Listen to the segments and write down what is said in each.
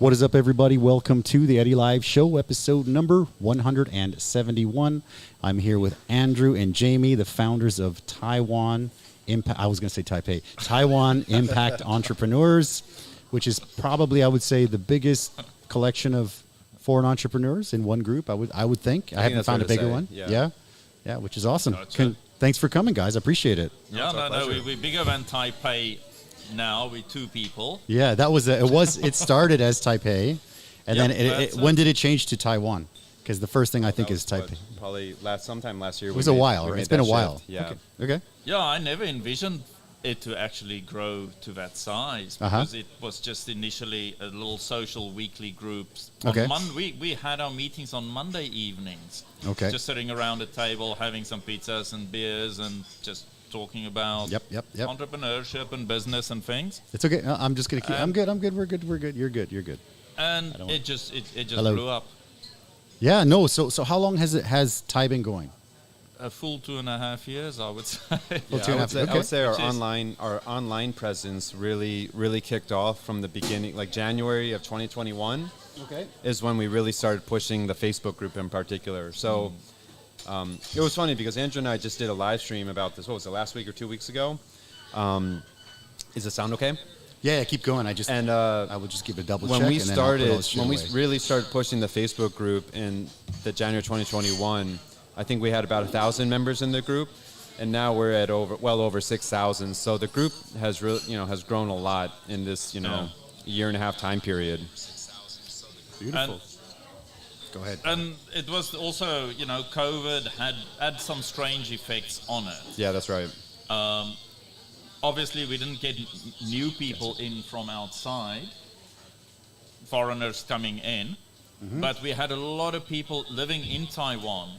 What is up, everybody? Welcome to the Eddy Live Show, episode number 171. I'm here with Andrew and Jamie, the founders of Taiwan Impact. I was going to say Taipei. Taiwan Impact Entrepreneurs, which is probably, I would say, the biggest collection of foreign entrepreneurs in one group. I would think. I haven't found a bigger one. Yeah, which is awesome. Thanks for coming, guys. I appreciate it. Yeah, we're bigger than Taipei. Now with 2 people. Yeah, it started as Taipei, and then when did it change to Taiwan? Because the first thing I think is Taipei. Probably sometime last year. It was a while, right? It's been a while. Yeah. Okay. Yeah, I never envisioned it to actually grow to that size because it was just initially a little social weekly groups. Okay. We had our meetings on Monday evenings. Okay. Just sitting around a table, having some pizzas and beers, and just talking about entrepreneurship and business and things. It's okay. I'm just gonna keep. I'm good. We're good. You're good. And it just blew up. Yeah. No. So how long has Thai been going? A full 2.5 years, I would say. I would say our online presence really kicked off from the beginning, like January of 2021. Okay. Is when we really started pushing the Facebook group in particular. So. It was funny because Andrew and I just did a live stream about this. What was it, last week or 2 weeks ago? Is the sound okay? Yeah, keep going. I would just give a double check. When we really started pushing the Facebook group in the January 2021, I think we had about 1,000 members in the group, and now we're at well over 6,000. So the group has has grown a lot in this year and a half time period. Beautiful. Go ahead. And it was also, COVID had some strange effects on it. Yeah, that's right. Obviously, we didn't get new people in from outside, foreigners coming in, but we had a lot of people living in Taiwan,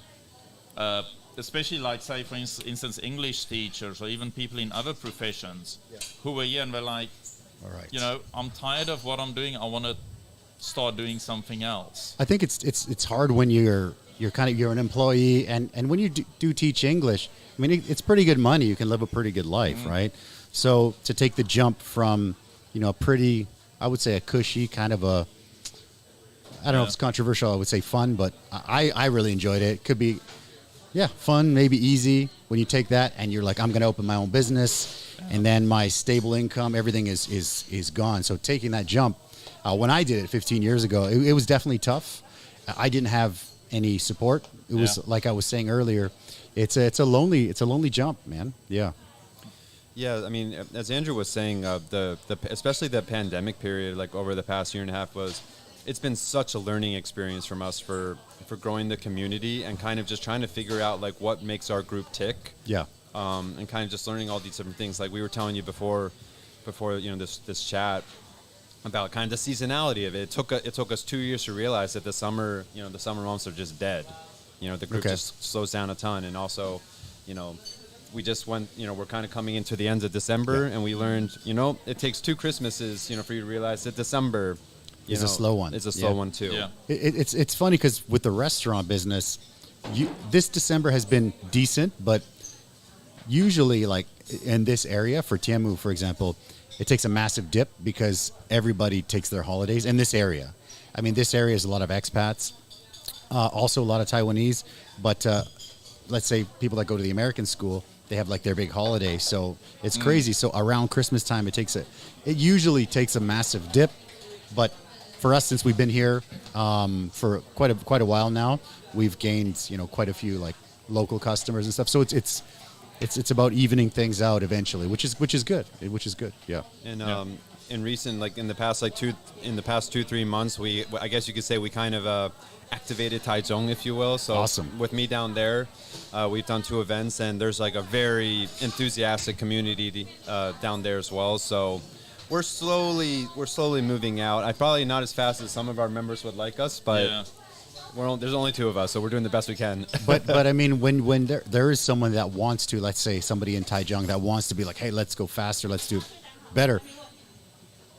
especially like, say, for instance, English teachers or even people in other professions who were here and were like, all right. I'm tired of what I'm doing. I want to start doing something else. I think it's hard when you're an employee and when you do teach English. I mean, it's pretty good money. You can live a pretty good life, right? So to take the jump from a pretty, I would say, a cushy kind of a, I don't know if it's controversial. I would say fun, but I really enjoyed it. It could be fun, maybe easy. When you take that and you're like, I'm going to open my own business, and then my stable income, everything is gone. So taking that jump. When I did it 15 years ago, it was definitely tough. I didn't have any support. It was like I was saying earlier. It's a lonely jump, man. Yeah. Yeah, I mean, as Andrew was saying, especially the pandemic period, like over the past year and a half, it's been such a learning experience from us for growing the community and kind of just trying to figure out like what makes our group tick. Yeah. And kind of just learning all these different things. Like we were telling you before this chat. About kind of the seasonality of it. It took us 2 years to realize that the summer months are just dead. The group just slows down a ton, and also, we just went. We're kind of coming into the end of December, and we learned. It takes 2 Christmases, for you to realize that December is a slow one. It's a slow one too. Yeah. It's funny because with the restaurant business, this December has been decent, but usually, like in this area for Tianmu, for example. It takes a massive dip because everybody takes their holidays in this area. I mean, this area is a lot of expats, also a lot of Taiwanese, but let's say people that go to the American school, they have like their big holiday. So it's crazy. So around Christmas time, it usually takes a massive dip. But for us, since we've been here for quite a while now, we've gained, quite a few like local customers and stuff. So it's about evening things out eventually, which is good. Yeah. And in recent, like in the past 2-3 months, I guess you could say we kind of activated Taichung, if you will. So awesome. With me down there, we've done 2 events, and there's like a very enthusiastic community down there as well. So we're slowly moving out. Probably not as fast as some of our members would like us, but. There's only 2 of us, so we're doing the best we can. but I mean, when there is someone that wants to, let's say somebody in Taichung that wants to be like, hey, let's go faster, let's do it better.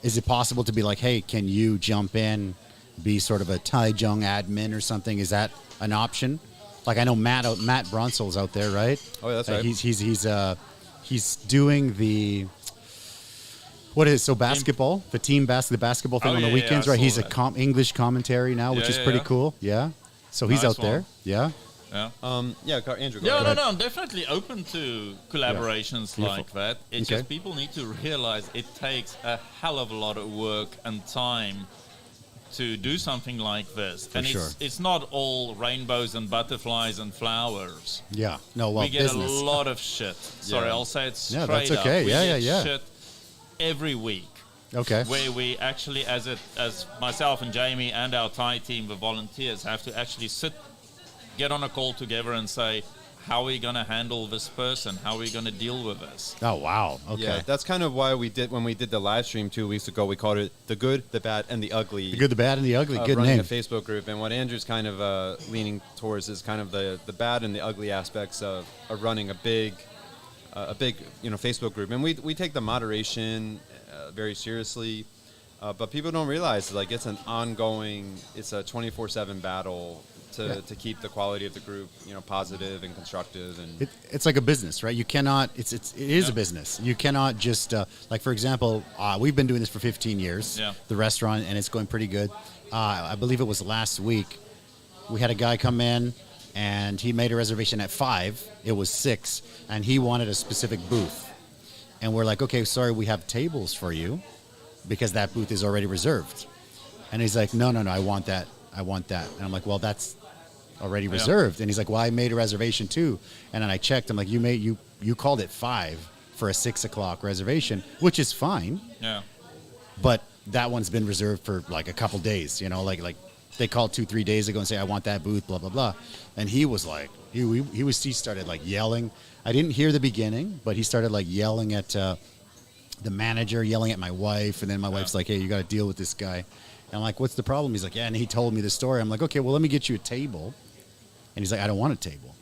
Is it possible to be like, hey, can you jump in, be sort of a Taichung admin or something? Is that an option? Like I know Matt Brunsel's out there, right? Oh, yeah, that's right. He's doing the What is so basketball? The basketball thing on the weekends, right? He's a English commentary now, which is pretty cool. Yeah. So he's out there. Yeah. Yeah. Andrew. Yeah, no, I'm definitely open to collaborations like that. It's just people need to realize it takes a hell of a lot of work and time to do something like this. For and sure. It's not all rainbows and butterflies and flowers. Yeah. No, well, we get business. a lot of shit. Sorry, I'll say it straight up. That's okay. We get yeah. shit every week. Okay. Where we actually, as myself and Jamie and our Thai team, the volunteers, have to actually get on a call together and say, how are we going to handle this person? How are we going to deal with this? Oh, wow. Okay. Yeah, that's kind of why when we did the live stream 2 weeks ago, we called it The Good, the Bad, and the Ugly. The Good, the Bad, and the Ugly. Good running name. a Facebook group. And what Andrew's kind of leaning towards is kind of the bad and the ugly aspects of running a big Facebook group. And we take the moderation very seriously. But people don't realize, like, it's an ongoing, it's a 24/7 battle to keep the quality of the group, positive and constructive. And it's like a business, right? You cannot, it is a business. You cannot just, like, for example, we've been doing this for 15 years, the restaurant, and it's going pretty good. I believe it was last week, we had a guy come in, and he made a reservation at 5. It was 6, and he wanted a specific booth. And we're like, okay, sorry, we have tables for you, because that booth is already reserved. And he's like, no, I want that. And I'm like, well, that's already reserved. And he's like, well, I made a reservation too. And then I checked. I'm like, you called it 5 for a 6 o'clock reservation, which is fine. Yeah. But that one's been reserved for like a couple days, like they called 2-3 days ago and say, I want that booth, blah, blah, blah. And he was like, he started like yelling. I didn't hear the beginning, but he started like yelling at the manager, yelling at my wife. And then my wife's like, hey, you got to deal with this guy. And I'm like, what's the problem? He's like, yeah. And he told me the story. I'm like, okay, well, let me get you a table. And he's like, I don't want a table.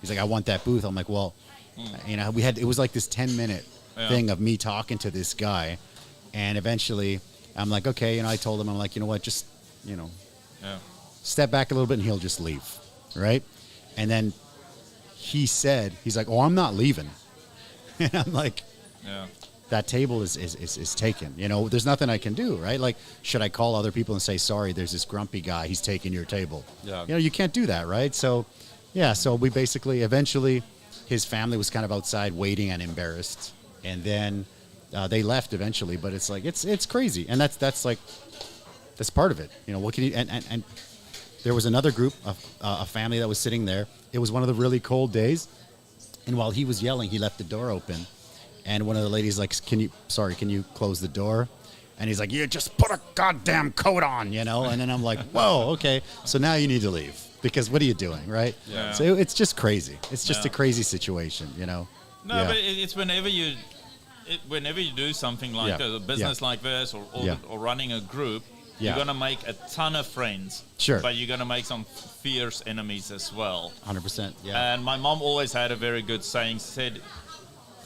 He's like, I want that booth. I'm like, well, it was like this 10-minute thing of me talking to this guy. And eventually I'm like, okay. I told him, I'm like, you know what, just, step back a little bit and he'll just leave. Right. And then he's like, oh, I'm not leaving. And I'm like, that table is taken. There's nothing I can do, right? Like, should I call other people and say, sorry, there's this grumpy guy, he's taking your table? Yeah. You can't do that, right? So, so we basically, eventually, his family was kind of outside waiting and embarrassed. And then they left eventually, but it's like, it's crazy. And that's part of it. What can you, and there was another group, a family that was sitting there. It was one of the really cold days. And while he was yelling, he left the door open. And one of the ladies like, can you close the door? And he's like, you just put a goddamn coat on, And then I'm like, whoa, okay. So now you need to leave because what are you doing, right? Yeah. So it's just crazy. It's just a crazy situation, No, but it's whenever you do something like a business like this or running a group, you're going to make a ton of friends. Sure. But you're going to make some fierce enemies as well. 100%, yeah. And my mom always had a very good saying, said,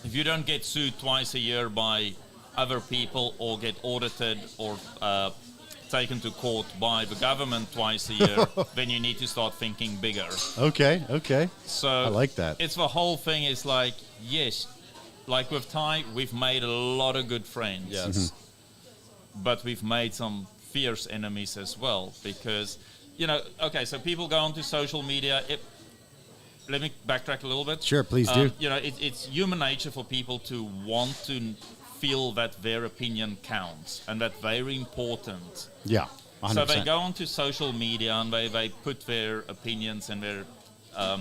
if you don't get sued twice a year by other people or get audited or taken to court by the government twice a year, then you need to start thinking bigger. Okay. So I like that. It's the whole thing is like, yes, like with Thai, we've made a lot of good friends. Yes. Mm-hmm. But we've made some fierce enemies as well because, so people go onto social media. Let me backtrack a little bit. Sure, please do. It's human nature for people to want to feel that their opinion counts and that they're important. Yeah, 100%. So they go onto social media and they put their opinions and their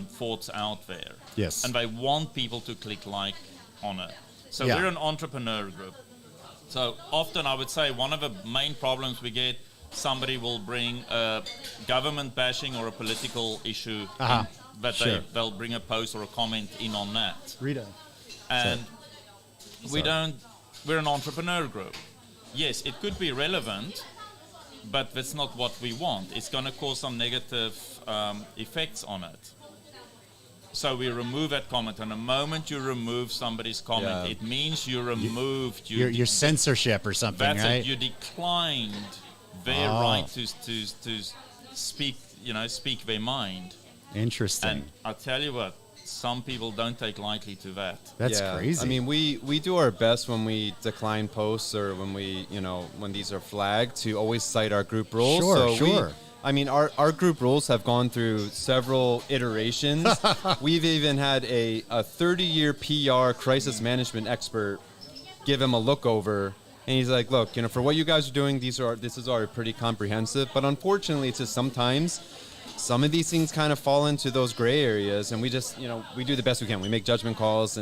thoughts out there. Yes. And they want people to click like on it. So we're an entrepreneur group. So often I would say one of the main problems we get, somebody will bring a government bashing or a political issue in, but they'll bring a post or a comment in on that. Rita. And we're an entrepreneur group. Yes, it could be relevant, but that's not what we want. It's going to cause some negative effects on it. So we remove that comment. And the moment you remove somebody's comment, it means you removed... Your censorship or something, that's right? It. You declined their right to speak, speak their mind. Interesting. And I'll tell you what, some people don't take lightly to that. That's crazy. I mean, we do our best when we decline posts or when we, when these are flagged to always cite our group rules. Sure. Our group rules have gone through several iterations. We've even had a 30-year PR crisis management expert give him a look over. And he's like, look, for what you guys are doing, this is already pretty comprehensive. But unfortunately, it's just sometimes some of these things kind of fall into those gray areas. And we just, we do the best we can. We make judgment calls.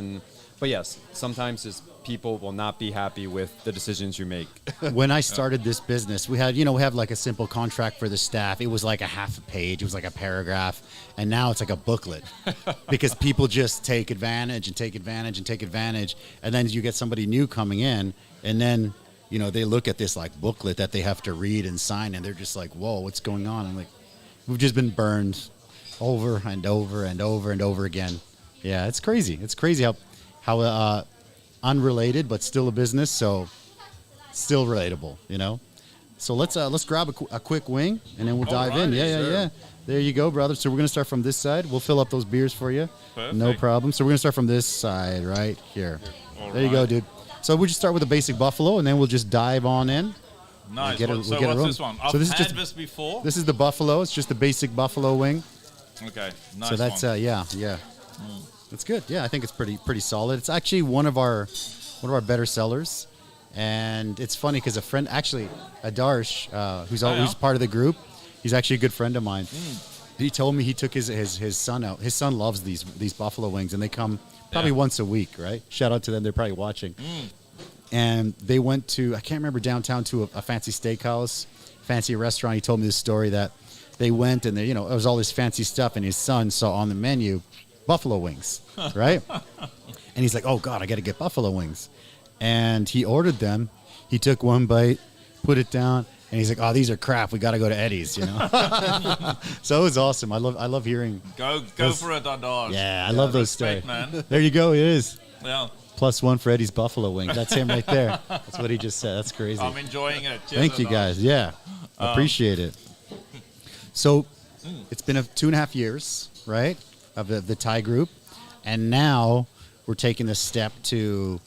But yes, sometimes just people will not be happy with the decisions you make. When I started this business, we have like a simple contract for the staff. It was like a half a page. It was like a paragraph. And now it's like a booklet because people just take advantage. And then you get somebody new coming in and then, they look at this like booklet that they have to read and sign and they're just like, whoa, what's going on? I'm like, we've just been burned over and over and over and over again. Yeah, it's crazy. It's crazy how unrelated, but still a business, so still relatable, So let's grab a quick wing, and then we'll dive in. Yeah. There you go, brother. So we're going to start from this side. We'll fill up those beers for you. Perfect. No problem. So we're going to start from this side right here. There you go, dude. So we'll just start with the basic buffalo, and then we'll just dive on in. Nice. What's this one? I've had this before. This is the buffalo. It's just the basic buffalo wing. Okay, nice. So that's yeah. That's good. Yeah, I think it's pretty solid. It's actually one of our better sellers, and it's funny because a friend, actually, Adarsh, who's part of the group, he's actually a good friend of mine. He told me he took his son out. His son loves these buffalo wings, and they come probably once a week, right? Shout out to them. They're probably watching. And they went to, I can't remember, downtown to a fancy steakhouse, fancy restaurant. He told me this story that they went and there was all this fancy stuff, and his son saw on the menu buffalo wings, right? And he's like, oh God, I got to get buffalo wings. And he ordered them. He took one bite, put it down, and he's like, oh, these are crap. We got to go to Eddy's, So it was awesome. I love hearing. Go for it, Adarsh. Yeah, I love those stories. Man. There you go. It is. Yeah. +1 for Eddy's buffalo wing. That's him right there. That's what he just said. That's crazy. I'm enjoying it. Cheers, Thank you, guys. Yeah, appreciate it. So it's been 2.5 years, right, of the Thai group, and now we're taking the step to,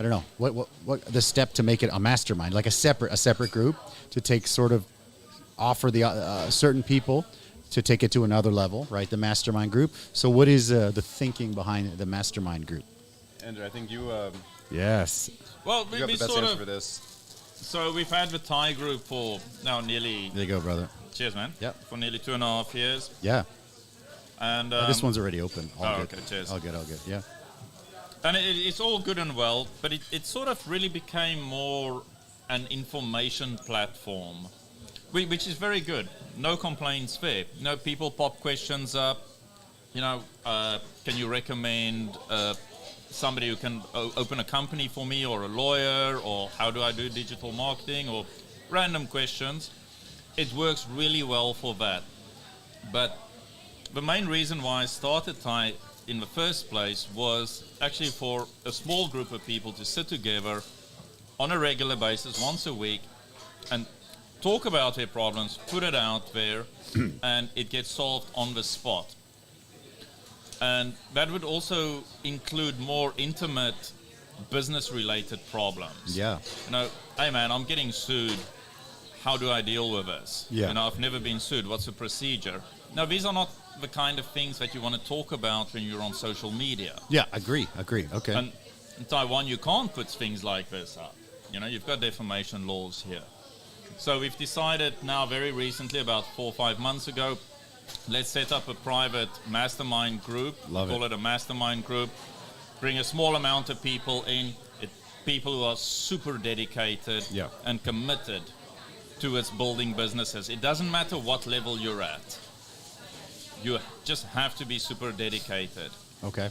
I don't know, what the step to make it a mastermind, like a separate group to take sort of offer the certain people to take it to another level, right? The mastermind group. So what is the thinking behind the mastermind group? Andrew, I think you. Yes. Well, you have the best answer for this. So we've had the Thai group for now nearly. There you go, brother. Cheers, man. Yeah. For nearly 2.5 years. Yeah. And this one's already open. All good. Okay, cheers. All good. Yeah. And it's all good and well, but it sort of really became more an information platform, which is very good. No complaints there. People pop questions up. Can you recommend somebody who can open a company for me, or a lawyer, or how do I do digital marketing, or random questions. It works really well for that. But the main reason why I started Thai in the first place was actually for a small group of people to sit together on a regular basis, once a week, and talk about their problems, put it out there, and it gets solved on the spot. And that would also include more intimate business-related problems. Yeah. Hey man, I'm getting sued. How do I deal with this? Yeah. I've never been sued. What's the procedure? Now, these are not the kind of things that you want to talk about when you're on social media. Yeah, agree. Okay. And in Taiwan, you can't put things like this up. You've got defamation laws here. So we've decided now very recently, about 4 or 5 months ago, let's set up a private mastermind group. Call it a mastermind group. Bring a small amount of people in. People who are super dedicated and committed towards building businesses. It doesn't matter what level you're at. You just have to be super dedicated. Okay.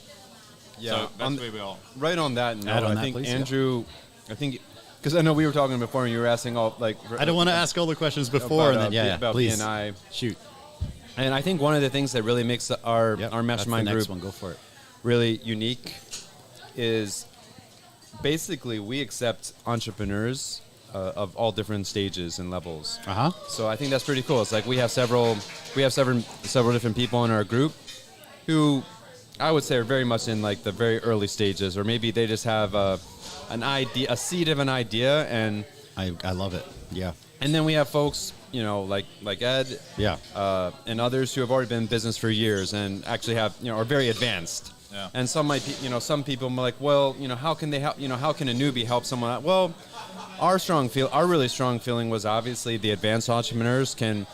Yeah. So that's where we are. Right on that note, I think, please, Andrew, because I know we were talking before and you were asking all, I don't want to ask all the questions before. About, and then, about please. BNI. Shoot. And I think one of the things that really makes our mastermind group Go for it. really unique is basically we accept entrepreneurs of all different stages and levels. So I think that's pretty cool. It's like we have several different people in our group who I would say are very much in like the very early stages, or maybe they just have an idea, a seed of an idea, and I love it. Yeah. And then we have folks, you know, like Ed, Yeah. and others who have already been in business for years and actually have, you know, are very advanced. Yeah. And some might be, you know, some people are like, well, you know, how can they help? You know, how can a newbie help someone out? Well, our really strong feeling was obviously the advanced entrepreneurs can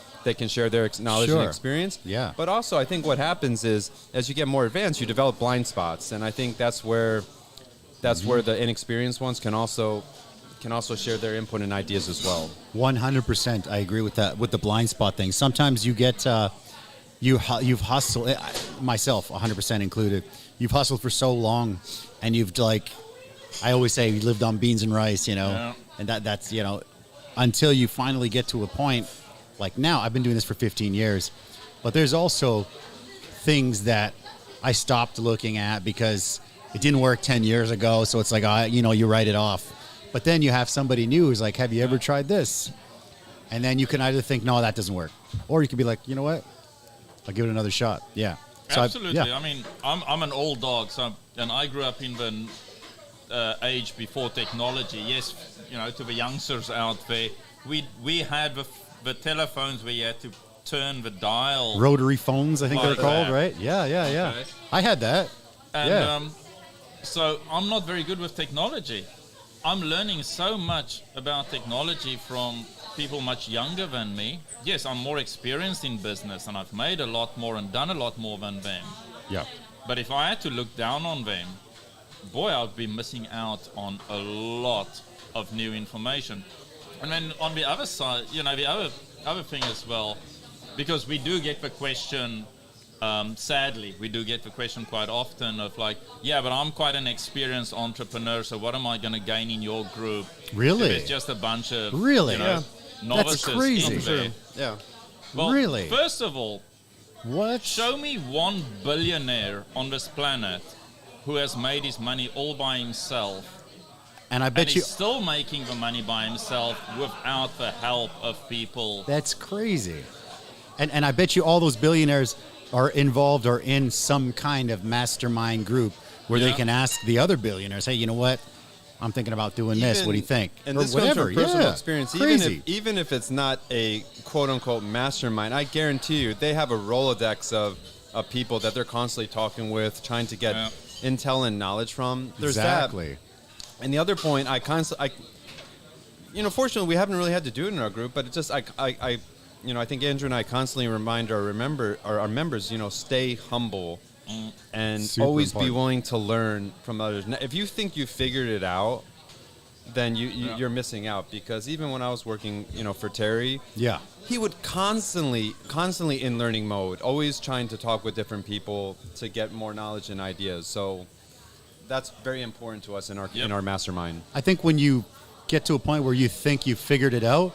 share their knowledge Sure. and experience. Yeah. But also, I think what happens is as you get more advanced, you develop blind spots, and I think that's where the inexperienced ones can also share their input and ideas as well. 100%. I agree with that, with the blind spot thing. Sometimes you get, you've hustled, myself 100% included, you've hustled for so long, and you've, like, I always say, you lived on beans and rice, you know, Yeah. and that's, you know, until you finally get to a point, like now, I've been doing this for 15 years, but there's also things that I stopped looking at because it didn't work 10 years ago, so it's like, you know, you write it off. But then you have somebody new who's like, have you ever tried this? And then you can either think, no, that doesn't work. Or you could be like, you know what? I'll give it another shot. Yeah. So Absolutely. yeah. I mean, I'm an old dog, and I grew up in the age before technology. Yes, you know, to the youngsters out there, we had the telephones where you had to turn the dial. Rotary phones, I think Like they're called, that. right? Yeah. Okay. I had that. And Yeah. so I'm not very good with technology. I'm learning so much about technology from people much younger than me. Yes, I'm more experienced in business and I've made a lot more and done a lot more than them. Yeah. But if I had to look down on them, boy, I'd be missing out on a lot of new information. And then on the other side, you know, the other thing as well, because we do get the question, sadly, we do get the question quite often of like, yeah, but I'm quite an experienced entrepreneur, so what am I going to gain in your group? Really? If it's just a bunch of Really? you know, Yeah. novices That's crazy. in there. Yeah. Well, Really? First of all, What? show me one billionaire on this planet who has made his money all by himself, And I and bet you he's still making the money by himself without the help of people. that's crazy. And I bet you all those billionaires are involved or in some kind of mastermind group where they Yeah. can ask the other billionaires, hey, you know what? I'm thinking about doing this. What do you think? And Or this whatever. comes from personal Yeah. experience. Crazy. Even if it's not a quote-unquote mastermind, I guarantee you they have a Rolodex of people that they're constantly talking with, trying to get intel and knowledge from. There's Exactly. that. And the other point, fortunately, we haven't really had to do it in our group, but it's just, I think Andrew and I constantly remind our members, stay humble and Super always important. be willing to learn from others. Now, if you think you figured it out, then you're missing out, because even when I was working, for Terry, Yeah. he would constantly in learning mode, always trying to talk with different people to get more knowledge and ideas. So that's very important to us in our mastermind. I think when you get to a point where you think you figured it out,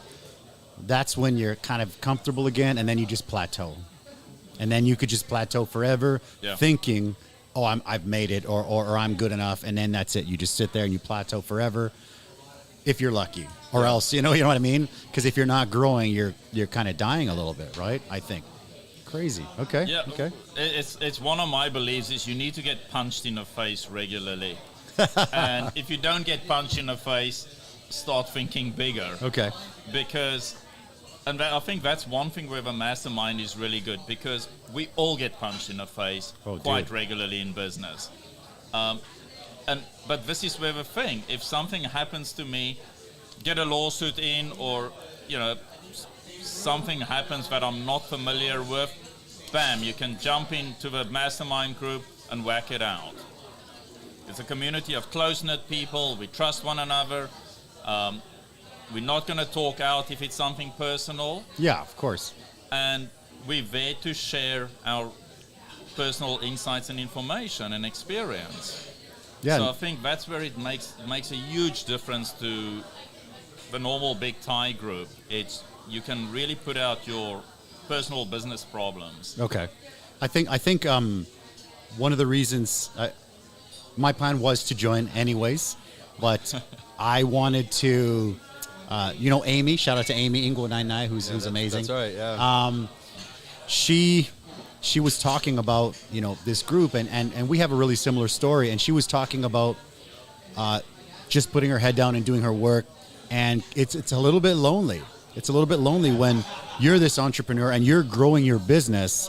that's when you're kind of comfortable again, and then you just plateau. And then you could just plateau forever, thinking, oh, I've made it, or I'm good enough, and then that's it. You just sit there and you plateau forever, if you're lucky. Or else, you know what I mean? Because if you're not growing, you're kind of dying a little bit, right? I think. Crazy. Okay. Yeah. Okay. It's one of my beliefs is you need to get punched in the face regularly. And if you don't get punched in the face, start thinking bigger. Okay. Because, and I think that's one thing where the mastermind is really good, because we all get punched in the face quite regularly in business. But this is where the thing, if something happens to me, get a lawsuit in, or, something happens that I'm not familiar with, bam, you can jump into the mastermind group and whack it out. It's a community of close-knit people. We trust one another. We're not going to talk out if it's something personal. Yeah, of course. And we're there to share our personal insights and information and experience. Yeah. So I think that's where it makes a huge difference to the normal big Thai group. It's you can really put out your personal business problems. Okay. I think one of the reasons my plan was to join anyways, but I wanted to, Amy, shout out to Amy Ingo99, who's amazing. That's right, yeah. she was talking about, this group, and we have a really similar story. And she was talking about just putting her head down and doing her work. And it's a little bit lonely. It's a little bit lonely when you're this entrepreneur and you're growing your business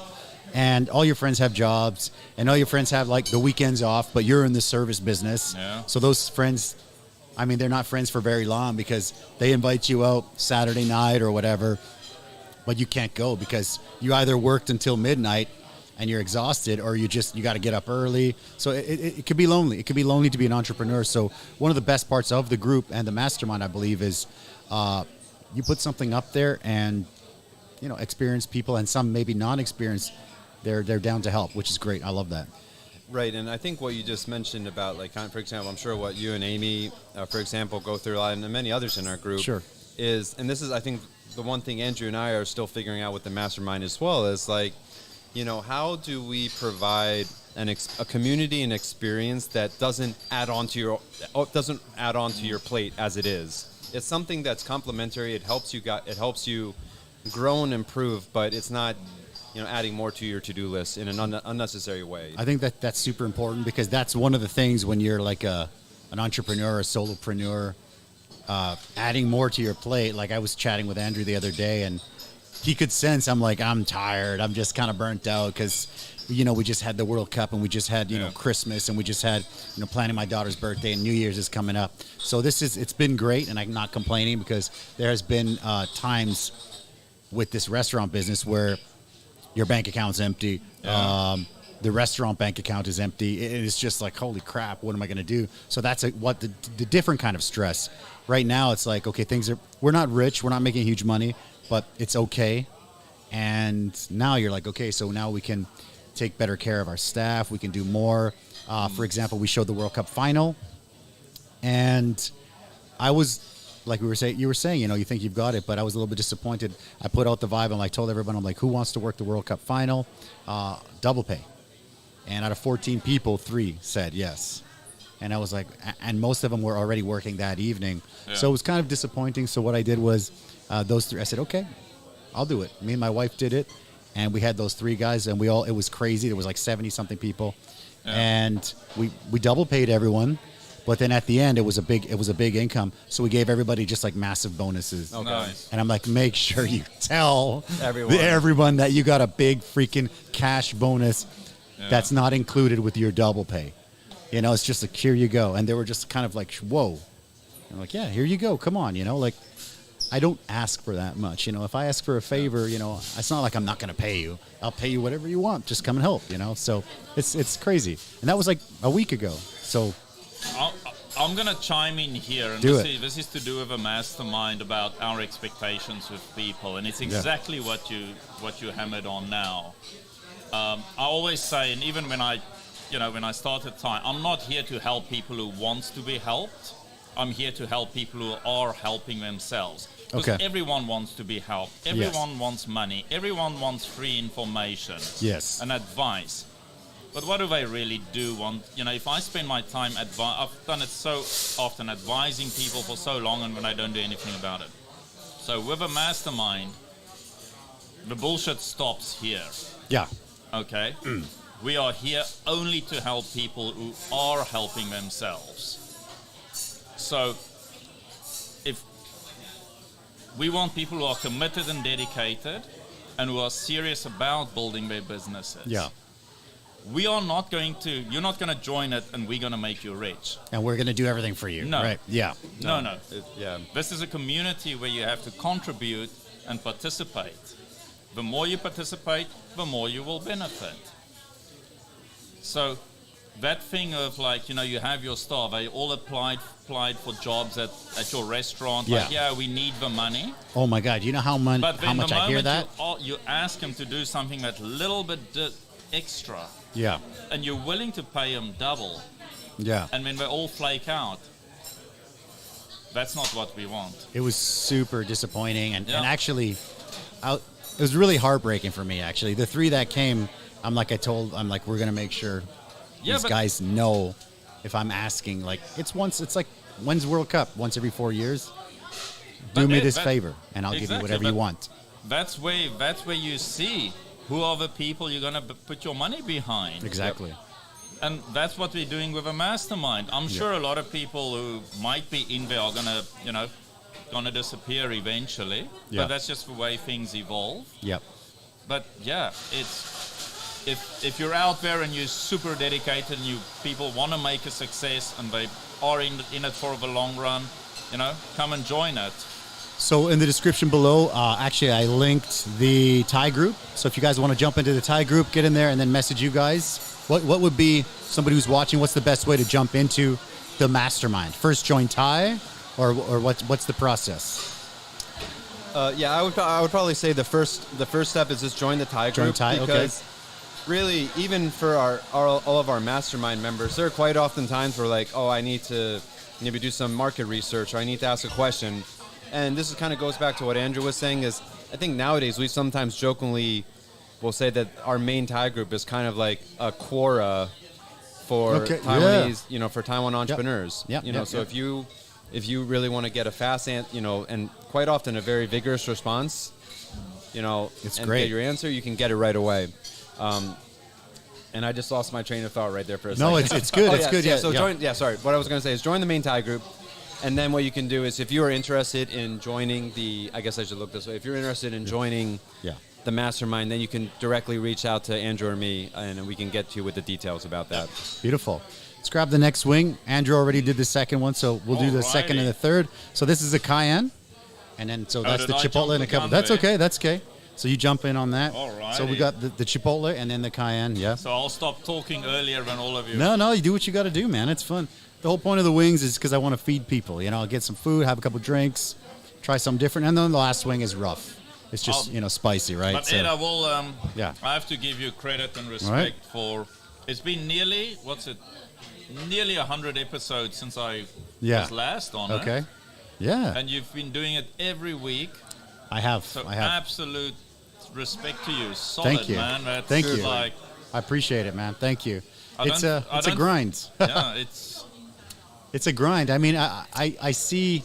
and all your friends have jobs and all your friends have like the weekends off, but you're in the service business. Yeah. So those friends, they're not friends for very long because they invite you out Saturday night or whatever, but you can't go because you either worked until midnight and you're exhausted, or you got to get up early. So it could be lonely. It could be lonely to be an entrepreneur. So one of the best parts of the group and the mastermind, I believe, is you put something up there and, experienced people and some maybe non-experienced, they're down to help, which is great. I love that. Right, and I think what you just mentioned about, like, for example, I'm sure what you and Amy, for example, go through a lot, and many others in our group, Sure. is, and this is, I think, the one thing Andrew and I are still figuring out with the mastermind as well, is like, how do we provide a community and experience that doesn't add on to your plate as it is? It's something that's complementary. It helps you grow and improve, but it's not, adding more to your to-do list in an unnecessary way. I think that's super important because that's one of the things when you're like an entrepreneur, a solopreneur, adding more to your plate. Like I was chatting with Andrew the other day, and he could sense I'm tired. I'm just kind of burnt out because, we just had the World Cup and we just had, Christmas, and we just had, planning my daughter's birthday, and New Year's is coming up. So it's been great, and I'm not complaining because there has been times with this restaurant business where your bank account's empty. Yeah. The restaurant bank account is empty. It's just like, holy crap, what am I going to do? So that's the different kind of stress. Right now, it's like, okay, we're not rich, we're not making huge money, but it's okay. And now you're like, okay, so now we can take better care of our staff. We can do more. For example, we showed the World Cup final, and I was, like you were saying, you think you've got it, but I was a little bit disappointed. I put out the vibe and told everyone, I'm like, who wants to work the World Cup final? Double pay. And out of 14 people, 3 said yes. And I was like, and most of them were already working that evening. Yeah. So it was kind of disappointing. So what I did was those 3, I said, okay, I'll do it. Me and my wife did it. And we had those 3 guys, and it was crazy. There was like 70 something people. Yeah. And we double paid everyone. But then at the end, it was a big income. So we gave everybody just like massive bonuses. Okay. Nice. And I'm like, make sure you tell everyone that you got a big freaking cash bonus that's not included with your double pay. It's just like, here you go. And they were just kind of like, whoa. I'm like, yeah, here you go. Come on, like, I don't ask for that much. If I ask for a favor, it's not like I'm not going to pay you. I'll pay you whatever you want. Just come and help, So it's crazy. And that was like a week ago. So I'm going to chime in here. And this is to do with a mastermind about our expectations with people. And it's exactly what you hammered on now. I always say, and even when I started time, I'm not here to help people who want to be helped. I'm here to help people who are helping themselves. Because everyone wants to be helped. Everyone wants money. Everyone wants free information and advice. But what do I really do want? If I spend my time, I've done it so often advising people for so long, and when I don't do anything about it. So with a mastermind, the bullshit stops here. Yeah. Okay? We are here only to help people who are helping themselves. So if we want people who are committed and dedicated and who are serious about building their businesses. Yeah. You're not going to join it and we're going to make you rich. And we're going to do everything for you. No. Right? Yeah. No. This is a community where you have to contribute and participate. The more you participate, the more you will benefit. So that thing of like, you have your staff, they all applied for jobs at your restaurant. Yeah. Like, we need the money. Oh my God. You know how much I hear that? You ask them to do something that's a little bit extra. Yeah. And you're willing to pay them double. Yeah. And when they all flake out, that's not what we want. It was super disappointing. And actually, it was really heartbreaking for me, actually. The 3 that came, I'm like, we're going to make sure these guys know if I'm asking. Like, it's like, when's World Cup? Once every 4 years? Do me this favor, and I'll give you whatever you want. That's where you see who are the people you're going to put your money behind. Exactly. And that's what we're doing with a mastermind. I'm sure a lot of people who might be in there are going to disappear eventually. Yeah. But that's just the way things evolve. Yep. But yeah, it's if you're out there and you're super dedicated and people want to make a success and they are in it for the long run, come and join it. So in the description below, actually I linked the Thai group. So if you guys want to jump into the Thai group, get in there and then message you guys. What would be, somebody who's watching, what's the best way to jump into the mastermind? First join Thai, or what's the process? I would probably say the first step is just join the Thai group. Join Thai, because really, even for all of our mastermind members, there are quite often times where like, I need to maybe do some market research, or I need to ask a question. And this kind of goes back to what Andrew was saying, is I think nowadays we sometimes jokingly will say that our main Thai group is kind of like a Quora for Taiwanese, for Taiwan entrepreneurs. So if you really want to get a fast and quite often a very vigorous response, it's and great. Get your answer, you can get it right away. And I just lost my train of thought right there for a second. No, it's good. It's good. So join. Yeah, sorry. What I was going to say is join the main Thai group. And then what you can do is, if you are interested in joining I guess I should look this way. If you're interested in joining the mastermind, then you can directly reach out to Andrew or me, and we can get to you with the details about that. Beautiful. Let's grab the next wing. Andrew already did the second one, so we'll do the second and the third. So this is a cayenne, and then that's the chipotle and a couple. That's okay. That's okay. So you jump in on that. Alrighty. So we got the chipotle and then the cayenne. Yeah. So I'll stop talking earlier than all of you. No, you do what you got to do, man. It's fun. The whole point of the wings is because I want to feed people. I'll get some food, have a couple drinks, try something different, and then the last wing is rough. It's just spicy, right? But Ed, I will. I have to give you credit and respect for. It's been nearly 100 episodes since I was last on it. Okay. Yeah. And you've been doing it every week. I have. So I have. absolute respect to you. Solid, Thank you. man. That's Thank you. I appreciate it, man. Thank you. It's a grind. Yeah, it's a grind. I mean, I see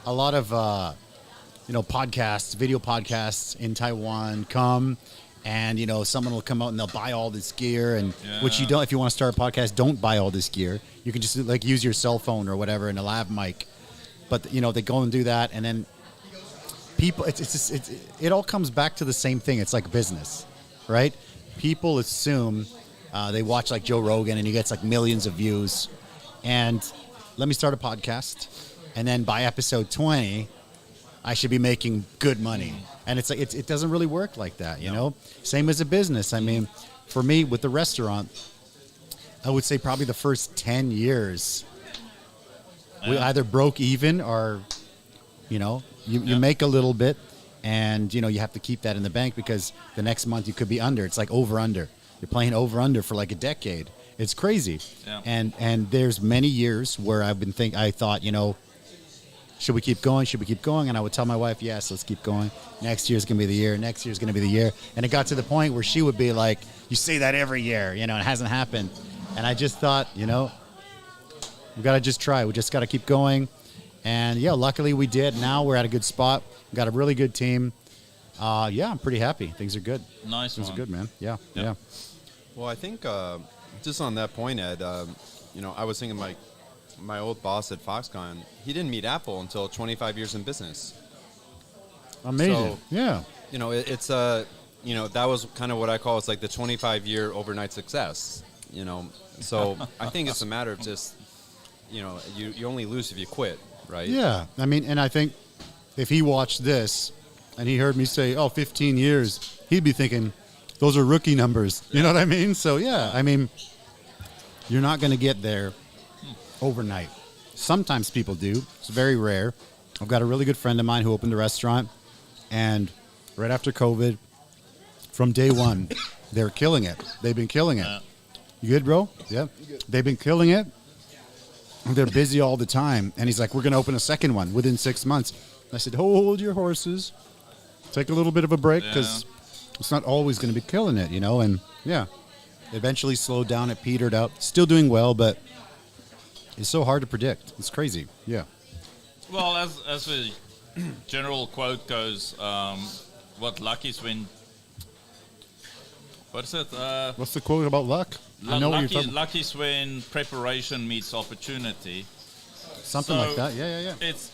a lot of podcasts, video podcasts in Taiwan come, and someone will come out and they'll buy all this gear, and which you don't. If you want to start a podcast, don't buy all this gear. You can just use your cell phone or whatever and a lav mic. But they go and do that, and then people, it all comes back to the same thing. It's like business, right? People assume they watch like Joe Rogan and he gets like millions of views, and let me start a podcast, and then by episode 20, I should be making good money. And it's like it doesn't really work like that, you know. Same as a business. I mean, for me with the restaurant, I would say probably the first 10 years, we either broke even or, you make a little bit, and you have to keep that in the bank because the next month you could be under. It's like over under. You're playing over under for like a decade. It's crazy. Yeah. And there's many years where I thought, should we keep going? Should we keep going? And I would tell my wife, yes, let's keep going. Next year's going to be the year. Next year's going to be the year. And it got to the point where she would be like, you say that every year, it hasn't happened. And I just thought, we've got to just try. We just got to keep going. And luckily we did. Now we're at a good spot. We've got a really good team. I'm pretty happy. Things are good. Nice. Things are good, man. Yeah. Well, I think just on that point, Ed, I was thinking my old boss at Foxconn, he didn't meet Apple until 25 years in business. Amazing. So, yeah. It's that was kind of what I call, it's like the 25-year overnight success, So I think it's a matter of just, you only lose if you quit, right? Yeah. I mean, and I think if he watched this and he heard me say, 15 years, he'd be thinking, those are rookie numbers. You know what I mean? So, you're not going to get there overnight. Sometimes people do. It's very rare. I've got a really good friend of mine who opened a restaurant, and right after COVID, from day one, they're killing it. They've been killing it. You good, bro? Yeah. They've been killing it. They're busy all the time. And he's like, we're going to open a second one within 6 months. I said, hold your horses. Take a little bit of a break because it's not always going to be killing it, And, eventually slowed down. It petered out. Still doing well, but it's so hard to predict. It's crazy. Yeah. Well, as the general quote goes, what luck is when What's it? What's the quote about luck? I know what you're talking. Luck is when preparation meets opportunity. Something like that. Yeah. It's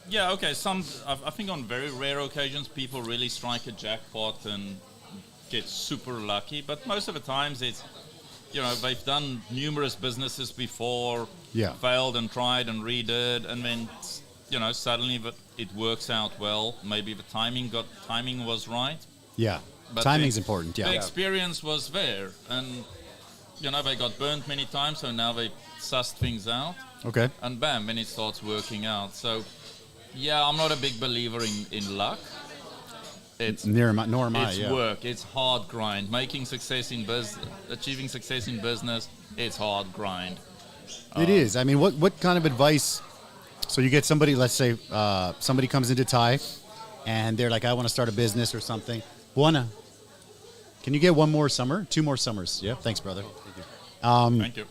okay. I think on very rare occasions people really strike a jackpot and get super lucky, but most of the times it's they've done numerous businesses before, failed and tried and redid, and then suddenly it works out well. Maybe the timing was right. Yeah, but timing's important. Yeah, the experience was there, and they got burnt many times, so now they sussed things out. Okay. And bam, then it starts working out. So, I'm not a big believer in luck. Nor am I. It's work. It's hard grind. Achieving success in business, it's hard grind. It is. I mean, what kind of advice? So you get somebody. Let's say somebody comes into Thai, and they're like, "I want to start a business or something." Buona. Can you get one more summer? 2 more summers? Yeah. Thanks, brother. Thank you.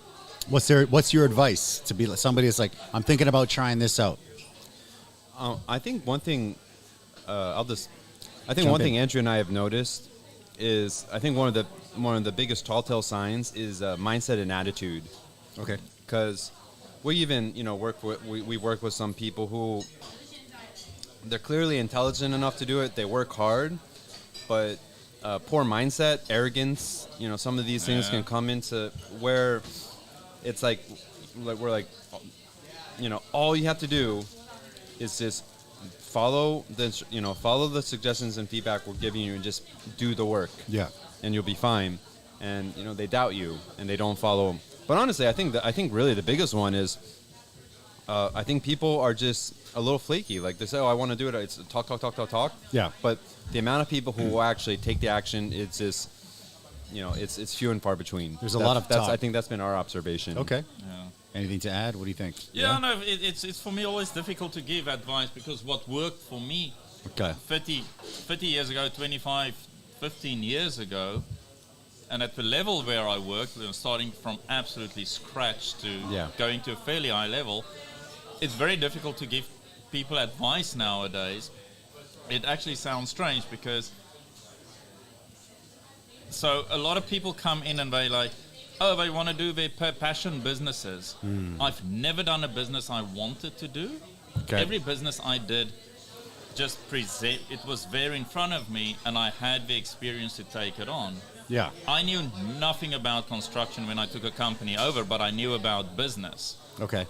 What's your advice to be somebody that's like, I'm thinking about trying this out? I think one thing one thing Andrew and I have noticed is I think one of the biggest tall tale signs is mindset and attitude. Okay. Because we even we work with some people who they're clearly intelligent enough to do it. They work hard, but poor mindset, arrogance, some of these things can come into where it's like we're like, all you have to do is just follow the suggestions and feedback we're giving you and just do the work. Yeah. And you'll be fine. And they doubt you and they don't follow them. But honestly, I think really the biggest one is I think people are just a little flaky. Like they say, "Oh, I want to do it." It's talk. Yeah. But the amount of people who will actually take the action, it's just it's few and far between. There's a lot of talk. I think that's been our observation. Okay. Yeah. Anything to add? What do you think? Yeah, no, it's for me always difficult to give advice because what worked for me 30 years ago, 25, 15 years ago, and at the level where I worked, starting from absolutely scratch to going to a fairly high level, it's very difficult to give people advice nowadays. It actually sounds strange because a lot of people come in and they they want to do their passion businesses. I've never done a business I wanted to do. Okay. Every business I did it was there in front of me and I had the experience to take it on. Yeah. I knew nothing about construction when I took a company over, but I knew about business. Okay.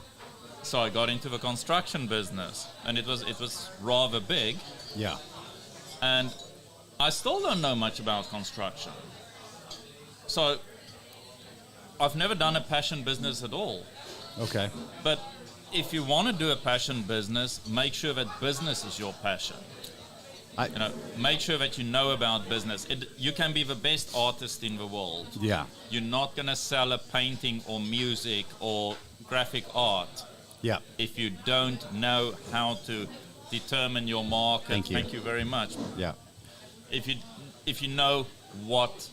So I got into the construction business and it was rather big. Yeah. And I still don't know much about construction. So I've never done a passion business at all. Okay. But if you want to do a passion business, make sure that business is your passion. Make sure that you know about business. You can be the best artist in the world. Yeah. You're not going to sell a painting or music or graphic art. Yeah. If you don't know how to determine your market. Thank you very much. Yeah. If you know what,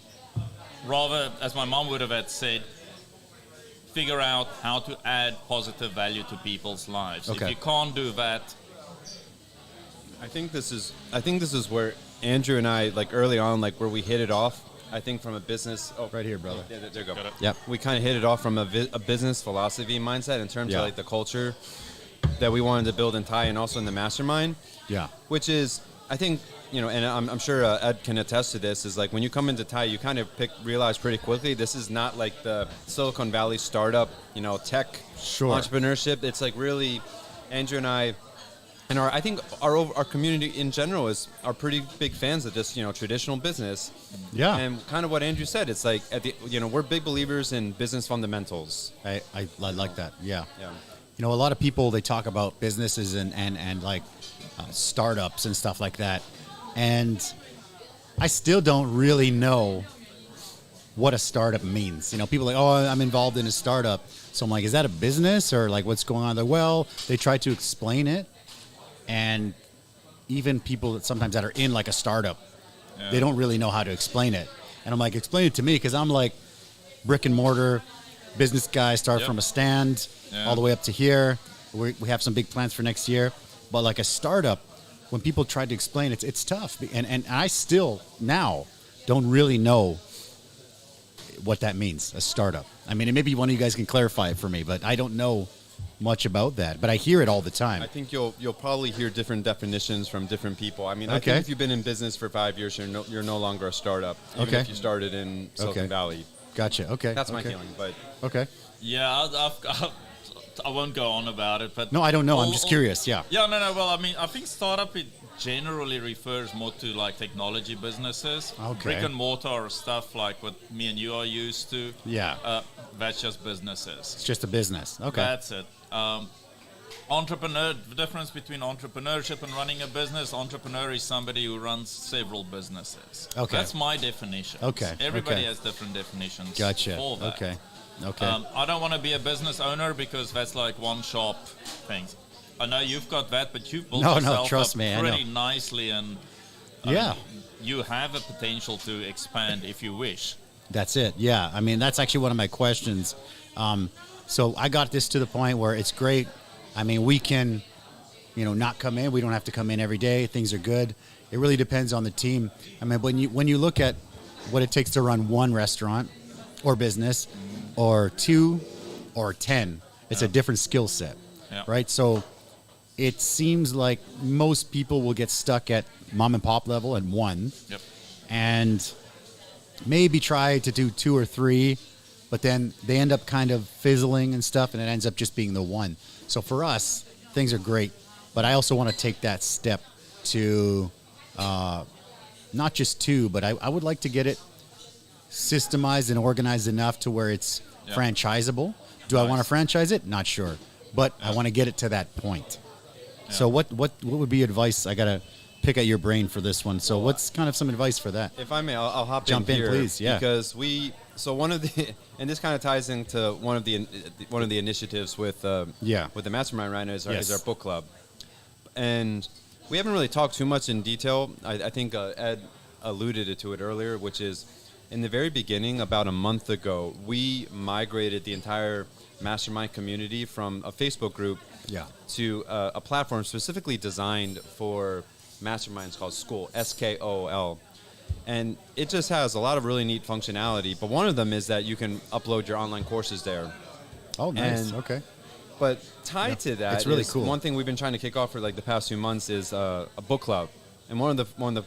rather, as my mom would have said, figure out how to add positive value to people's lives. Okay. If you can't do that, I think this is where Andrew and I, early on, where we hit it off. I think from a business. Oh, right here, brother. Yeah, there you go. Yep. We kind of hit it off from a business philosophy mindset in terms of the culture that we wanted to build in Thai and also in the mastermind. Yeah. Which is, I think, and I'm sure Ed can attest to this, is when you come into Thai, you kind of realize pretty quickly this is not like the Silicon Valley startup, tech entrepreneurship. It's really Andrew and I. And I think our community in general are pretty big fans of just traditional business. Yeah. And kind of what Andrew said, it's we're big believers in business fundamentals. I like that. Yeah. Yeah. A lot of people, they talk about businesses and startups and stuff like that, and I still don't really know what a startup means. People are like, oh, I'm involved in a startup, so I'm like, is that a business or what's going on there? Well, they try to explain it. And even people that are in a startup, they don't really know how to explain it. And I'm like, explain it to me, because I'm brick and mortar business guy, start from a stand all the way up to here. We have some big plans for next year. But a startup, when people try to explain it, it's tough. And I still now don't really know what that means, a startup. I mean, and maybe one of you guys can clarify it for me, but I don't know much about that. But I hear it all the time. I think you'll probably hear different definitions from different people. I mean, I Okay. think if you've been in business for 5 years, you're no longer a startup, even Okay. if you started in Silicon Okay. Valley. Gotcha. Okay. That's my okay. feeling. But Okay. Yeah, I won't go on about it, but No, I don't know. I'm just curious. Yeah. Yeah, no. Well, I mean, I think startup it generally refers more to like technology businesses. Okay. Brick and mortar stuff like what me and you are used to. Yeah. That's just businesses. It's just a business. Okay. That's it. The difference between entrepreneurship and running a business. Entrepreneur is somebody who runs several businesses. Okay. That's my definition. Okay, Everybody okay. has different definitions Gotcha. for that. Okay. Okay. I don't want to be a business owner because that's like one shop things. I know you've got that, but you've built No, yourself trust up me, I know. pretty nicely, and Yeah. you have a potential to expand if you wish. That's it. Yeah. I mean, that's actually one of my questions. So I got this to the point where it's great. I mean, we can, not come in. We don't have to come in every day. Things are good. It really depends on the team. I mean, when you look at what it takes to run one restaurant or business or 2 or 10, it's a different skill set, right? So it seems like most people will get stuck at mom and pop level at 1 and maybe try to do 2 or 3, but then they end up kind of fizzling and stuff, and it ends up just being the 1. So for us, things are great, but I also want to take that step to not just 2, but I would like to get it systemized and organized enough to where it's franchisable. Do I want to franchise it? Not sure, but I want to get it to that point. So what would be advice? I got to pick at your brain for this one. So what's kind of some advice for that? if I may, I'll hop Jump in, here, please, yeah. Because one of the and this kind of ties into one of the initiatives with with the mastermind right now is our book club, and we haven't really talked too much in detail. I think Ed alluded to it earlier, which is in the very beginning, about a month ago, we migrated the entire mastermind community from a Facebook group to a platform specifically designed for masterminds called Skool, SKOL. And it just has a lot of really neat functionality, but one of them is that you can upload your online courses there. Oh, nice. And- Okay. But tied to that, it's really is cool. one thing we've been trying to kick off for like the past few months is a book club. And one of the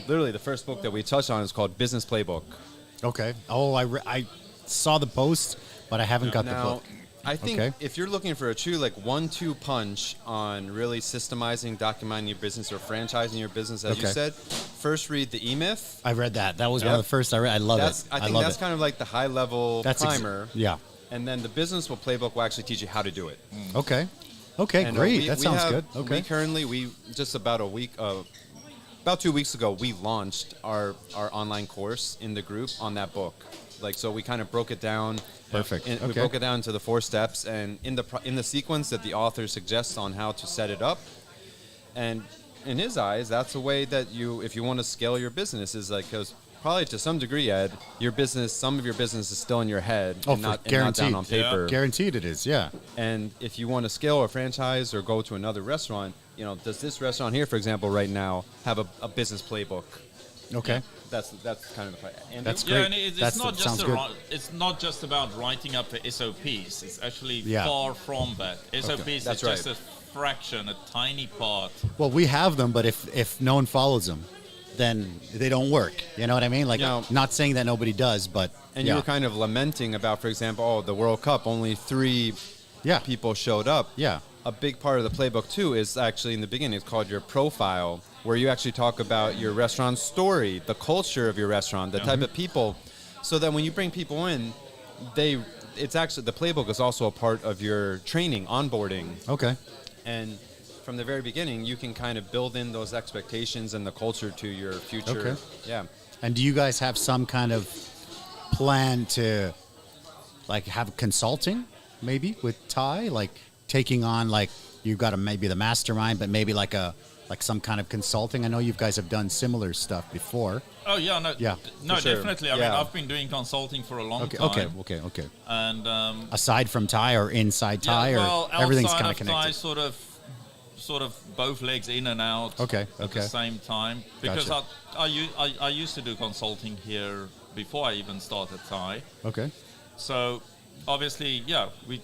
literally the first book that we touched on is called Business Playbook. Okay. Oh, I saw the post, but I haven't got the Now, book. I think Okay. if you're looking for a true like 1-2 punch on really systemizing, documenting your business, or franchising your business, as you Okay. said, first read the E-Myth. I read that. That was one of Yep. the first I read. I love it. I think love that's it. kind of like the high level That's primer. yeah. And then the business playbook will actually teach you how to do it. Okay. Okay. And, Great. we- that we sounds have- good. Okay. We just about about 2 weeks ago, we launched our online course in the group on that book. Like, so we kind of broke it down. Perfect. And we Okay. broke it down to the 4 steps, and in the sequence that the author suggests on how to set it up. And in his eyes, that's a way that if you want to scale your business, is like, because probably to some degree, Ed, some of your business is still in your head Oh, and not guaranteed. down on paper. Guaranteed it is. Yeah. And if you want to scale or franchise or go to another restaurant, does this restaurant here, for example, right now, have a business playbook? Okay. That's kind of the plan. And That's Yeah, great. and it's That not sounds just good. it's not just about writing up the SOPs. It's actually Yeah. far from that. SOPs That's is just right. a fraction, a tiny part. Well, we have them, but if no one follows them, then they don't work. You know what I mean? Like, not saying that nobody does, but And you were kind of lamenting about, for example, the World Cup, only 3 people showed up. Yeah. A big part of the playbook, too, is actually in the beginning, it's called your profile, where you actually talk about your restaurant story, the culture of your restaurant, the type of people, so that when you bring people in, it's actually, the playbook is also a part of your training, onboarding. Okay. And from the very beginning, you can kind of build in those expectations and the culture to your future. Okay. Yeah. And do you guys have some kind of plan to, like, have consulting, maybe with Ty, like taking on, like, you've got maybe the mastermind, but maybe like some kind of consulting? I know you guys have done similar stuff before. Oh yeah, no, Yeah. no, For sure. definitely. I mean, I've been doing consulting for a long time. Okay. And Aside from Ty or inside Ty, well, or everything's outside kind of Thai, connected. sort of both legs in and out at the same time. Because I used to do consulting here before I even started Thai. Okay. So obviously,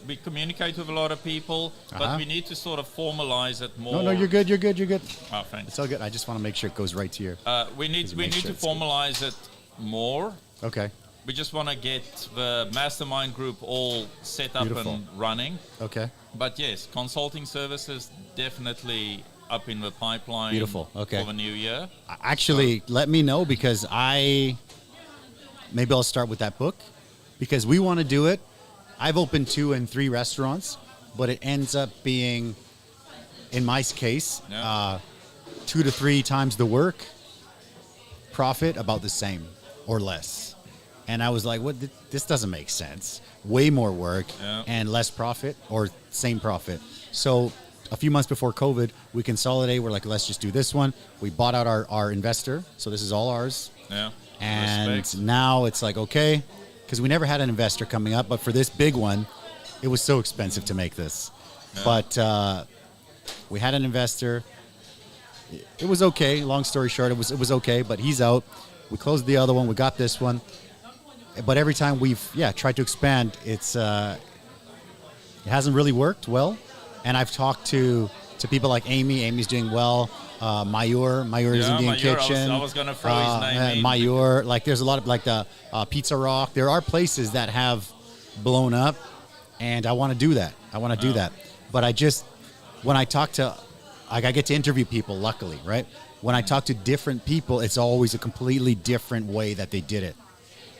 we communicate with a lot of people, but we need to sort of formalize it more. No, you're good. Oh, thanks. It's all good. I just want to make sure it goes right to your... we need to formalize it more. Okay. We just want to get the mastermind group all set up and running. Okay. But yes, consulting services definitely up in the pipeline. Beautiful. Okay. For the new year. Actually, let me know, because maybe I'll start with that book, because we want to do it. I've opened 2 and 3 restaurants, but it ends up being, in my case, 2 to 3 times the work, profit about the same or less. And I was like, what? This doesn't make sense. Way more work and less profit, or same profit. So a few months before COVID, we consolidated. We're like, let's just do this one. We bought out our investor. So this is all ours. Yeah. And Respect. now it's like, okay, because we never had an investor coming up, but for this big one, it was so expensive to make this. Yeah. But we had an investor. It was okay. Long story short, it was okay, but he's out. We closed the other one. We got this one. But every time we've tried to expand, it hasn't really worked well. And I've talked to people like Amy. Amy's doing well. Mayur is Indian Kitchen. I was going to throw his name in. Mayur, like there's a lot of like the Pizza Rock. There are places that have blown up, and I want to do that. But when I talk to, like, I get to interview people, luckily, right? When I talk to different people, it's always a completely different way that they did it.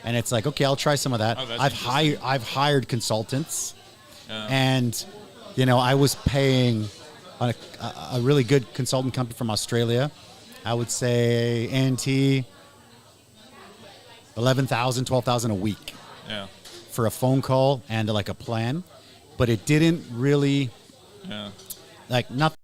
And it's like, okay, I'll try some of that. I've hired consultants, and I was paying a really good consultant company from Australia. I would say NT $11,000, $12,000 a week for a phone call and like a plan, but it didn't really like nothing.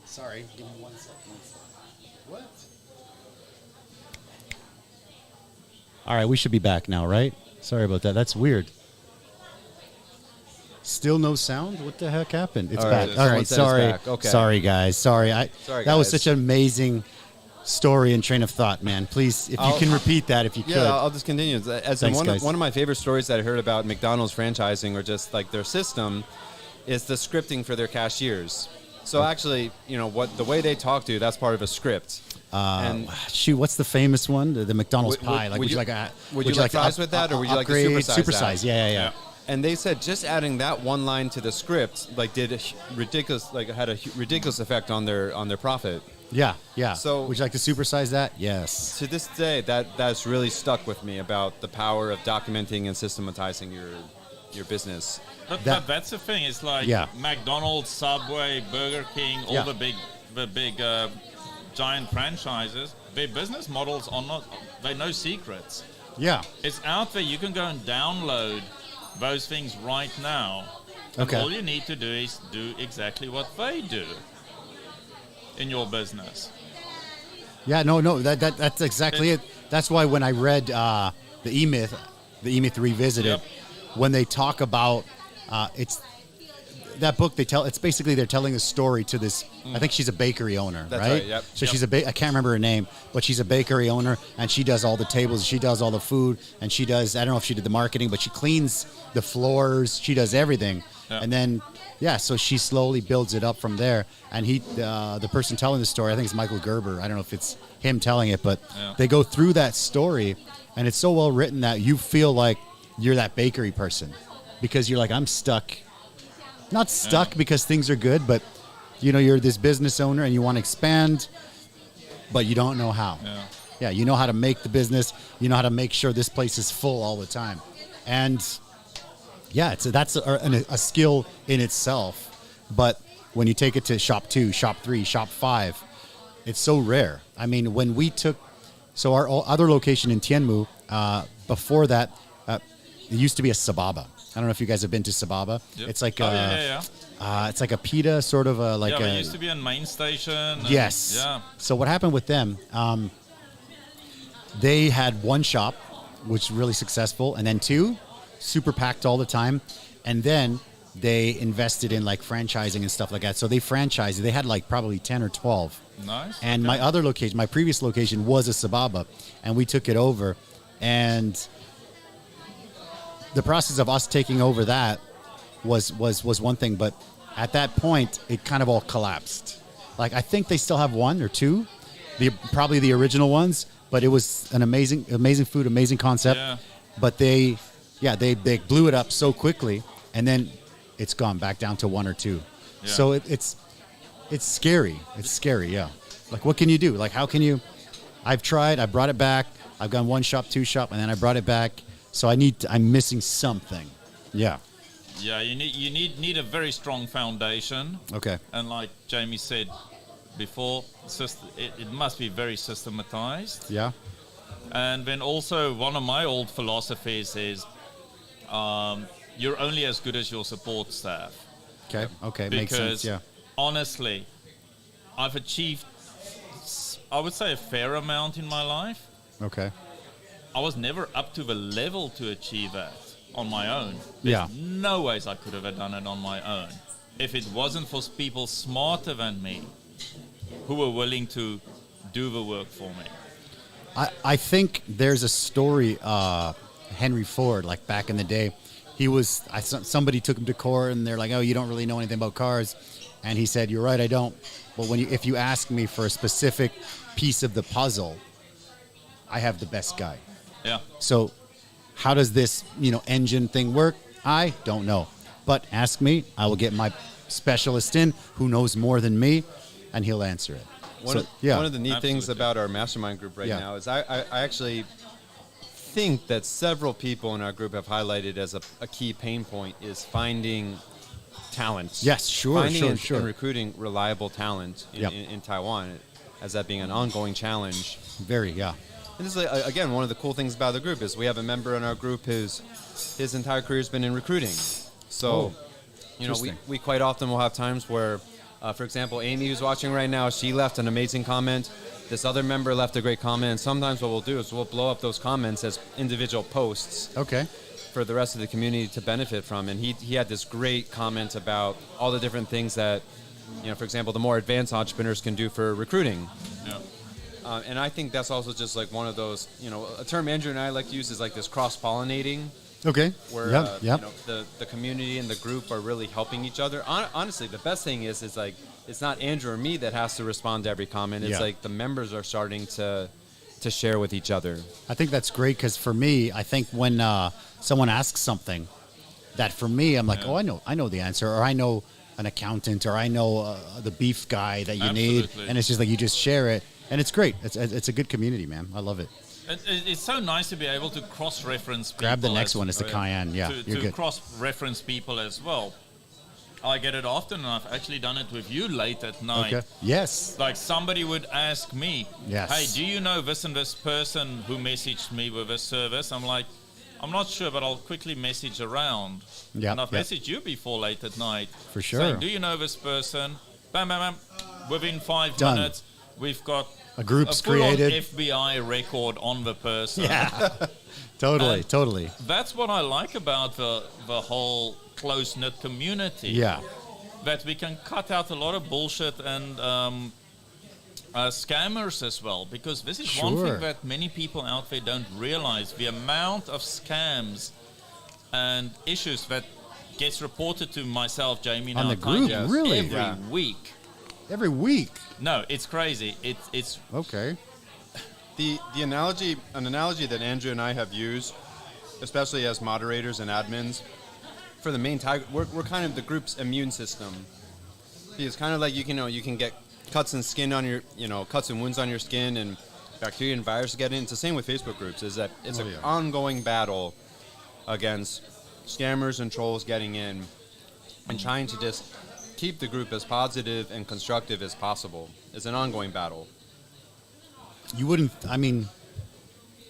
Sorry, give me 1 second. What? All right, we should be back now, right? Sorry about that. That's weird. Still no sound? What the heck happened? It's back. All right, sorry. Okay. Sorry, guys. Sorry. That was such an amazing story and train of thought, man. Please, if you can repeat that, if you could. Yeah, I'll just continue. One of my favorite stories that I heard about McDonald's franchising, or just like their system, is the scripting for their cashiers. So actually, the way they talk to you, that's part of a script. What's the famous one? The McDonald's pie. Would you like fries with that, or would you like to supersize that? Yeah. And they said just adding that one line to the script, like, had a ridiculous effect on their profit. Yeah. So would you like to supersize that? Yes. To this day, that's really stuck with me about the power of documenting and systematizing your business. But that's the thing. It's like McDonald's, Subway, Burger King, all the big giant franchises. their business models are not, they're no secrets. Yeah. It's out there. You can go and download those things right now. Okay. And all you need to do is do exactly what they do in your business. Yeah, no, that's exactly it. That's why when I read the E-Myth Revisited, when they talk about it's that book, it's basically they're telling a story to this. I think she's a bakery owner, That's right? Yep. So she's I can't remember her name, but she's a bakery owner, and she does all the tables, she does all the food, and she does. I don't know if she did the marketing, but she cleans the floors, she does everything, and then. Yeah, so she slowly builds it up from there. And the person telling the story, I think it's Michael Gerber. I don't know if it's him telling it, but they go through that story, and it's so well written that you feel like you're that bakery person because you're like, I'm stuck. Not stuck because things are good, but you're this business owner and you want to expand, but you don't know how. Yeah, you know how to make the business. You know how to make sure this place is full all the time, and. Yeah, that's a skill in itself, but when you take it to shop 2, shop 3, shop 5, it's so rare. I mean, when we took, so our other location in Tianmu, before that, it used to be a Sababa. I don't know if you guys have been to Sababa. Yep. It's like it's like a pita, sort of it used to be in Main Station. Yes. Yeah. So what happened with them? They had one shop, which was really successful, and then 2. Super packed all the time, and then they invested in like franchising and stuff like that. So they franchised. They had like probably 10 or 12. Nice. And my other location, my previous location, was a Sababa, and we took it over. And the process of us taking over that was one thing, but at that point, it kind of all collapsed. Like I think they still have 1 or 2, probably the original ones, but it was an amazing food, amazing concept. Yeah. But they blew it up so quickly, and then it's gone back down to 1 or 2. Yeah. So it's scary. It's scary, yeah. Like, what can you do? Like, how can you? I've tried. I brought it back. I've gone 1 shop, 2 shop, and then I brought it back. So I'm missing something. Yeah. Yeah, you need a very strong foundation. Okay. And like Jamie said before, it must be very systematized. Yeah. And then also one of my old philosophies is. You're only as good as your support staff. Okay, makes sense, yeah. Honestly, I've achieved, I would say, a fair amount in my life. Okay. I was never up to the level to achieve that on my own. There's no ways I could have done it on my own if it wasn't for people smarter than me who were willing to do the work for me. I think there's a story, Henry Ford, like back in the day, somebody took him to court and they're like, oh, you don't really know anything about cars. And he said, you're right, I don't. But if you ask me for a specific piece of the puzzle, I have the best guy. Yeah. So how does this, engine thing work? I don't know. But ask me, I will get my specialist in who knows more than me, and he'll answer it. One of the neat things about our mastermind group now is I actually think that several people in our group have highlighted as a key pain point is finding talent. Yes, sure. And recruiting reliable talent in Taiwan, as that being an ongoing challenge. Very, yeah. And this is, again, one of the cool things about the group is we have a member in our group whose his entire career has been in recruiting. So, we quite often will have times where, for example, Amy, who's watching right now, she left an amazing comment. This other member left a great comment. And sometimes what we'll do is we'll blow up those comments as individual posts. Okay. For the rest of the community to benefit from. And he had this great comment about all the different things that, for example, the more advanced entrepreneurs can do for recruiting. Yeah. And I think that's also just like one of those, a term Andrew and I like to use is like this cross-pollinating. Okay. Where the community and the group are really helping each other. Honestly, the best thing is like it's not Andrew or me that has to respond to every comment. It's like the members are starting to share with each other. I think that's great because for me, I think when someone asks something, that for me, I'm like, I know the answer, or I know an accountant, or I know the beef guy that you need, and it's just like you just share it, and it's great. It's a good community, man. I love it. It's so nice to be able to cross-reference people. Grab the next one. It's the Cayenne. Yeah, you're good. To cross-reference people as well. I get it often, and I've actually done it with you late at night. Okay. Yes. Like somebody would ask me, Yes. hey, do you know this and this person who messaged me with a service? I'm like, I'm not sure, but I'll quickly message around. Yeah, And I've yeah. messaged you before late at night. For sure. Saying, do you know this person? Bam, bam, bam. Within 5 Done. minutes, we've got A group's a full-on created. FBI record on the person. Yeah. Totally. And Totally. That's what I like about the whole close-knit community. Yeah. That we can cut out a lot of bullshit and scammers as well, because this is one Sure. thing that many people out there don't realize: the amount of scams and issues that gets reported to myself, Jamie, On now the group, Yes. really? every Yeah. week. Every week. No, it's crazy. It's Okay. An analogy that Andrew and I have used, especially as moderators and admins, for the main tag, we're kind of the group's immune system. It's kind of like you can get cuts and skin on your cuts and wounds on your skin, and bacteria and viruses get in. It's the same with Facebook groups. Is that it's an ongoing battle against scammers and trolls getting in, and trying to just keep the group as positive and constructive as possible. It's an ongoing battle. You wouldn't, I mean,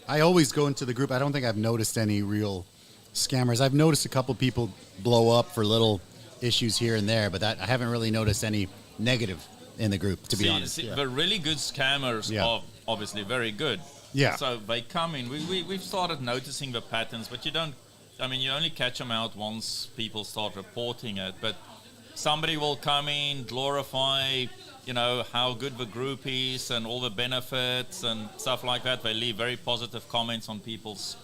I always go into the group. I don't think I've noticed any real scammers. I've noticed a couple people blow up for little issues here and there, but I haven't really noticed any negative in the group, to be honest. Yeah. The really good scammers Yeah. are obviously very good. Yeah. So they come in. We've started noticing the patterns, but you only catch them out once people start reporting it. But somebody will come in, glorify, how good the group is and all the benefits and stuff like that. They leave very positive comments on people's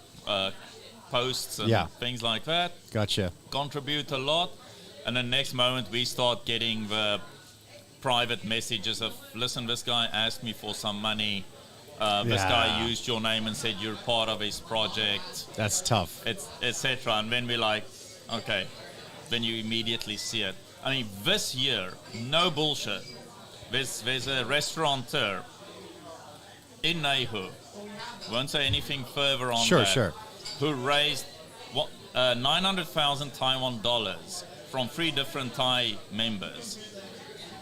posts and Yeah. things like that. Gotcha. Contribute a lot. And the next moment we start getting the private messages of, listen, this guy asked me for some money. This guy Yeah. used your name and said you're part of his project, That's tough. etc. And then we're like, okay, then you immediately see it. I mean, this year, no bullshit. There's a restaurateur in Neihu, won't say anything further on that, Sure. who raised 900,000 Taiwan dollars from 3 different Thai members,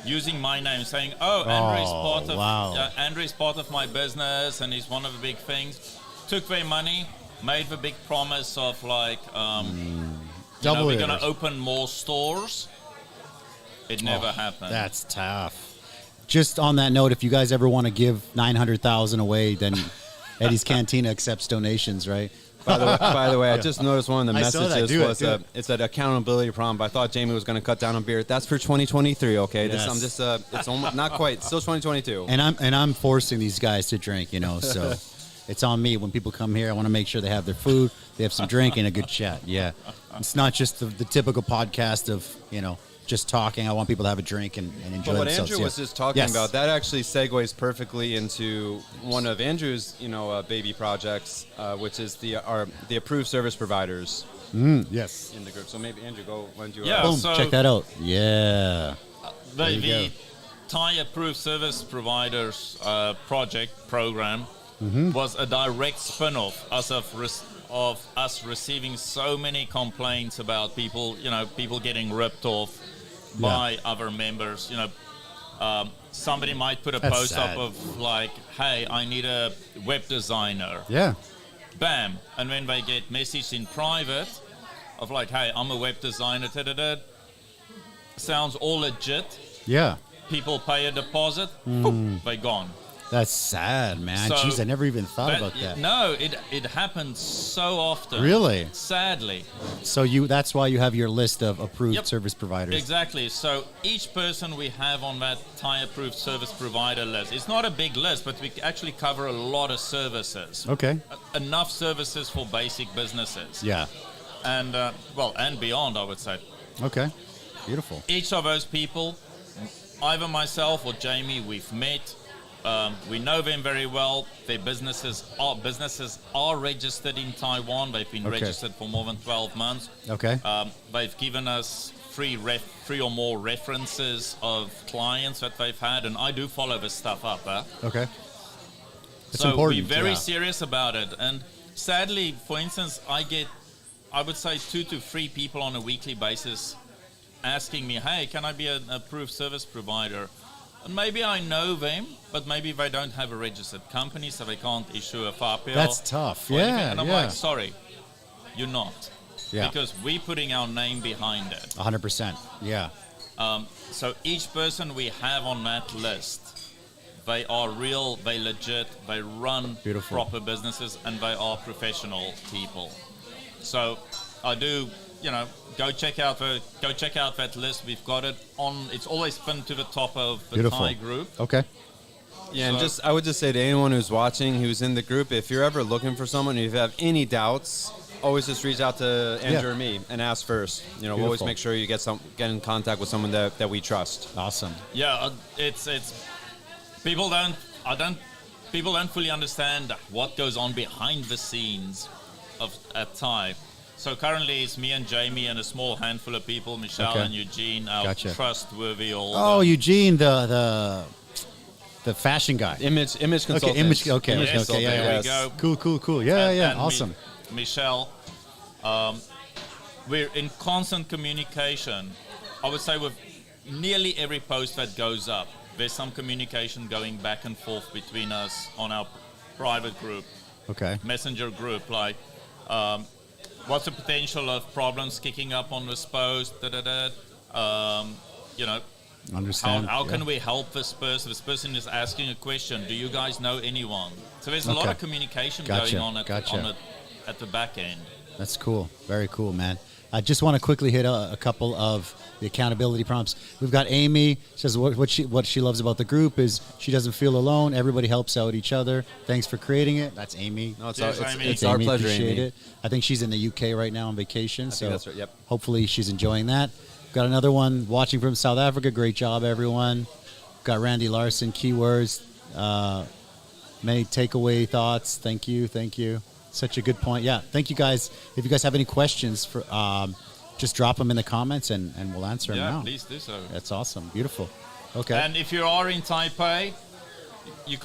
using my name, saying, Andrew's part of my business and he's one of the big things. Took their money, made the big promise of like, Double we're it. going to open more stores. It never happened. That's tough. Just on that note, if you guys ever want to give 900,000 away, then Eddie's Cantina accepts donations, right? By the way, I just noticed one of the I saw that. messages Do it. it's an accountability problem. But I thought Jamie was going to cut down on beer. That's for 2023. Okay, Yes. it's almost not quite. Still 2022. And I'm forcing these guys to drink, so it's on me. When people come here, I want to make sure they have their food, they have some drink, and a good chat. Yeah, it's not just the typical podcast of just talking. I want people to have a drink and enjoy But what themselves. Andrew was just talking Yes. about, that actually segues perfectly into one of Andrew's, baby projects, which is the approved service providers Yes. in the group. So maybe Andrew, why don't you? Yeah. Boom. So- Check that out. Yeah. There you The go. Thai Approved Service Providers program was a direct spin-off of us receiving so many complaints about people getting ripped off by other members. Somebody might put a That's post sad. up of like, hey, I need a web designer. Yeah. Bam. And when they get messaged in private of like, hey, I'm a web designer, sounds all legit. Yeah. People pay a deposit, boop, they're gone. That's sad, man. So Jeez, I never even thought about that. No, it happens so often. Really? Sadly. So that's why you have your list of approved Yep. service providers. Exactly. So each person we have on that Thai approved service provider list, it's not a big list, but we actually cover a lot of services. Okay. Enough services for basic businesses. Yeah. And, and beyond, I would say. Okay. Beautiful. Each of those people, either myself or Jamie, we've met. We know them very well. Their businesses are registered in Taiwan. They've been Okay. registered for more than 12 months. Okay. They've given us three or more references of clients that they've had, and I do follow this stuff up. Okay. It's So important. we're very yeah. serious about it. And sadly, for instance, I would say 2 to 3 people on a weekly basis asking me, hey, can I be an approved service provider? And maybe I know them, but maybe they don't have a registered company, so they can't issue a FAPL. That's tough. or anything. Yeah, And I'm yeah. like, sorry, you're not. Yeah. Because we're putting our name behind it. 100%. Yeah. So each person we have on that list, they are real, they legit, they run Beautiful. proper businesses, and they are professional people. So I do, go check out that list. We've got it on. It's always pinned to the top of the Beautiful. Thai group. Okay. Yeah, and So- I would just say to anyone who's watching, who's in the group, if you're ever looking for someone, if you have any doubts, always just reach out to Andrew or me and ask first. We'll always Beautiful. make sure you get in contact with someone that we trust. Awesome. Yeah, it's people don't fully understand what goes on behind the scenes at Thai. So currently it's me and Jamie and a small handful of people, Michelle Okay. and Eugene, our Gotcha. trustworthy old. Oh, Eugene, the fashion guy. Image consultants. Okay, image. Okay, Yes, okay, yeah, there yeah. we go. Cool. Yeah, And- yeah. and Awesome. Michelle, we're in constant communication. I would say with nearly every post that goes up, there's some communication going back and forth between us on our private group, Okay. messenger group, like what's the potential of problems kicking up on this post, Understand. how yeah. can we help this person? This person is asking a question. Do you guys know anyone? So there's a lot Okay. of communication Gotcha, going on gotcha. at the back end. That's cool. Very cool, man. I just want to quickly hit a couple of the accountability prompts. We've got Amy. Says what she loves about the group is she doesn't feel alone. Everybody helps out each other. Thanks for creating it. That's Amy. No, it's Cheers, our, Amy. it's our Amy, pleasure, appreciate Amy. it. I think she's in the UK right now on vacation, so that's right, yep. hopefully she's enjoying that. Got another one watching from South Africa. Great job, everyone. Got Randy Larson, keywords, many takeaway thoughts. Thank you. Such a good point. Yeah, thank you guys. If you guys have any questions, for just drop them in the comments and we'll answer them Yeah, now. please do so. That's awesome. Beautiful. Okay. And if you are in Taipei, you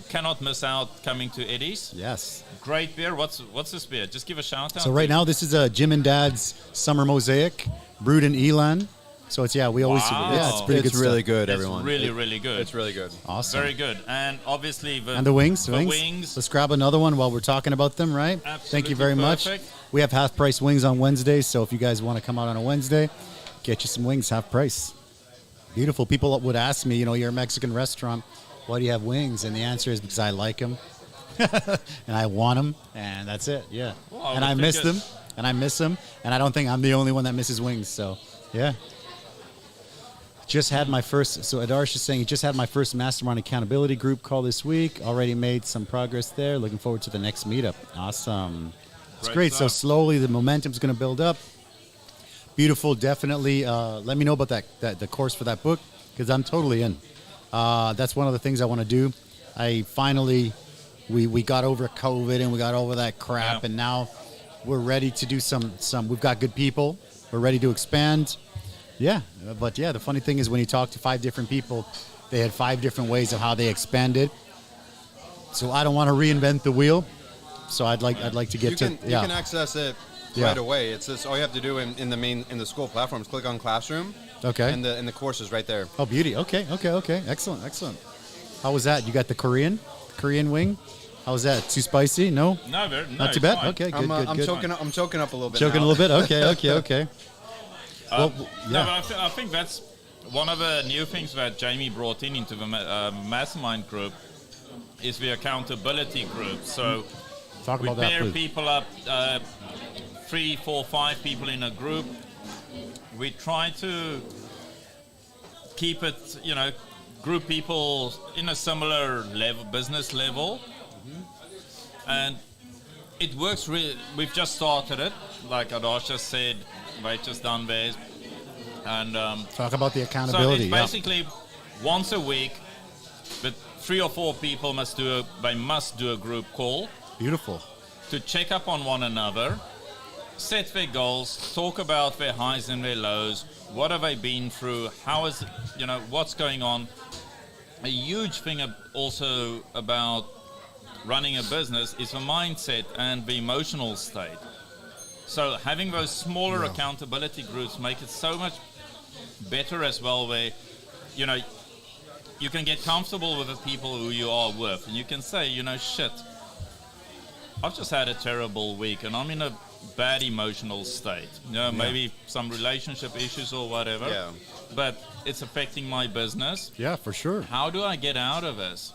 cannot miss out coming to Eddy's. Yes. Great beer. What's this beer? Just give a shout out. So right now, this is a Jim and Dad's Summer Mosaic, brewed in Elan. So it's Wow. it's pretty good It's really stuff. good, It's everyone. really, really good. It's really good. Awesome. Very good. And obviously And the wings. The wings. Let's grab another one while we're talking about them, right? Thank Absolutely you very much. perfect. We have half price wings on Wednesdays, so if you guys want to come out on a Wednesday, get you some wings, half price. Beautiful. People would ask me, you're a Mexican restaurant, why do you have wings? And the answer is because I like them, and I want them, and that's it. Yeah. Well, I and would I think miss them, it's- and I miss them, and I don't think I'm the only one that misses wings. So, yeah. Just had my first, so Adarsh is saying he just had my first mastermind accountability group call this week. Already made some progress there. Looking forward to the next meetup. Awesome. It's Great great. So stuff. slowly the momentum's going to build up. Beautiful. Definitely. Let me know about the course for that book because I'm totally in. That's one of the things I want to do. We got over COVID and we got over that crap, Yeah. and now we're ready to do some. We've got good people. We're ready to expand. Yeah, but the funny thing is when you talk to 5 different people, they had 5 different ways of how they expanded. So I don't want to reinvent the wheel. So I'd like to get You can access it Yeah. right away. It's just all you have to do in the school platforms. Click on Classroom. Okay. And the course is right there. Oh, beauty. Okay. Excellent. How was that? You got the Korean wing? How was that? Too spicy? No? No, Not too it's bad? fine. Okay, good, I'm good. choking up a little bit. Choking a now. little bit? Okay. Well, No, yeah. but I think that's one of the new things that Jamie brought into the mastermind group is the accountability group. So Talk we about that, pair please. people up, 3, 4, 5 people in a group. We try to keep it, group people in a similar level, business level. And it works really. We've just started it, like Adarsh just said. We've just done theirs, and Talk about the so accountability. it's basically once a week, but 3 or 4 people must do a group call Beautiful. to check up on one another, set their goals, talk about their highs and their lows. What have they been through? How is what's going on? A huge thing also about running a business is the mindset and the emotional state. So having those smaller accountability groups make it so much better as well, where, you know, you can get comfortable with the people who you are with, and you can say, you know, shit, I've just had a terrible week and I'm in a bad emotional state. You know, maybe some relationship issues or whatever. Yeah. But it's affecting my business. Yeah, for sure. How do I get out of this?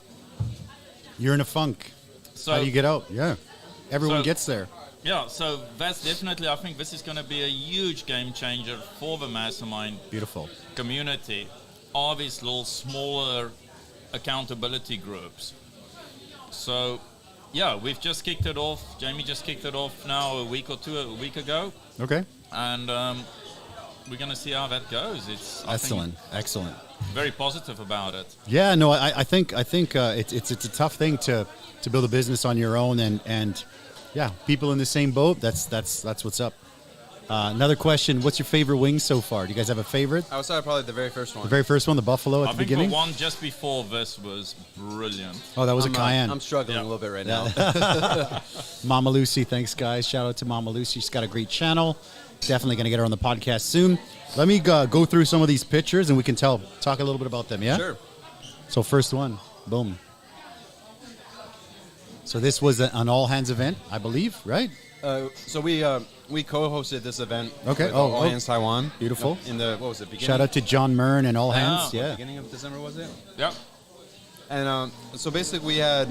You're in a funk. So, How do you get out? Yeah. Everyone So- gets there. Yeah, so that's definitely, I think this is going to be a huge game changer for the mastermind Beautiful. community. All these little smaller accountability groups. So, yeah, we've just kicked it off. Jamie just kicked it off now a week ago. Okay. And we're going to see how that goes. I Excellent. Excellent. think, very positive about it. Yeah, no, I think it's a tough thing to build a business on your own, and yeah, people in the same boat. That's what's up. Another question: what's your favorite wing so far? Do you guys have a favorite? I would say probably the very first one. The very first one, the buffalo at I the think beginning. the one just before this was brilliant. Oh, that was a I'm, Cayenne. I'm struggling Yeah. a little bit right now. Mama Lucy, thanks guys. Shout out to Mama Lucy. She's got a great channel. Definitely going to get her on the podcast soon. Let me go through some of these pictures and we can talk a little bit about them. Yeah. Sure. So first one, boom. So this was an all hands event, I believe, right? So we co-hosted this event. Okay. With Oh, All Hands Taiwan. Beautiful. In the what was it? Beginning, Shout out to John Myrn and All Hands. Yeah. Yeah. beginning of December, was it? Yeah. And so basically we had,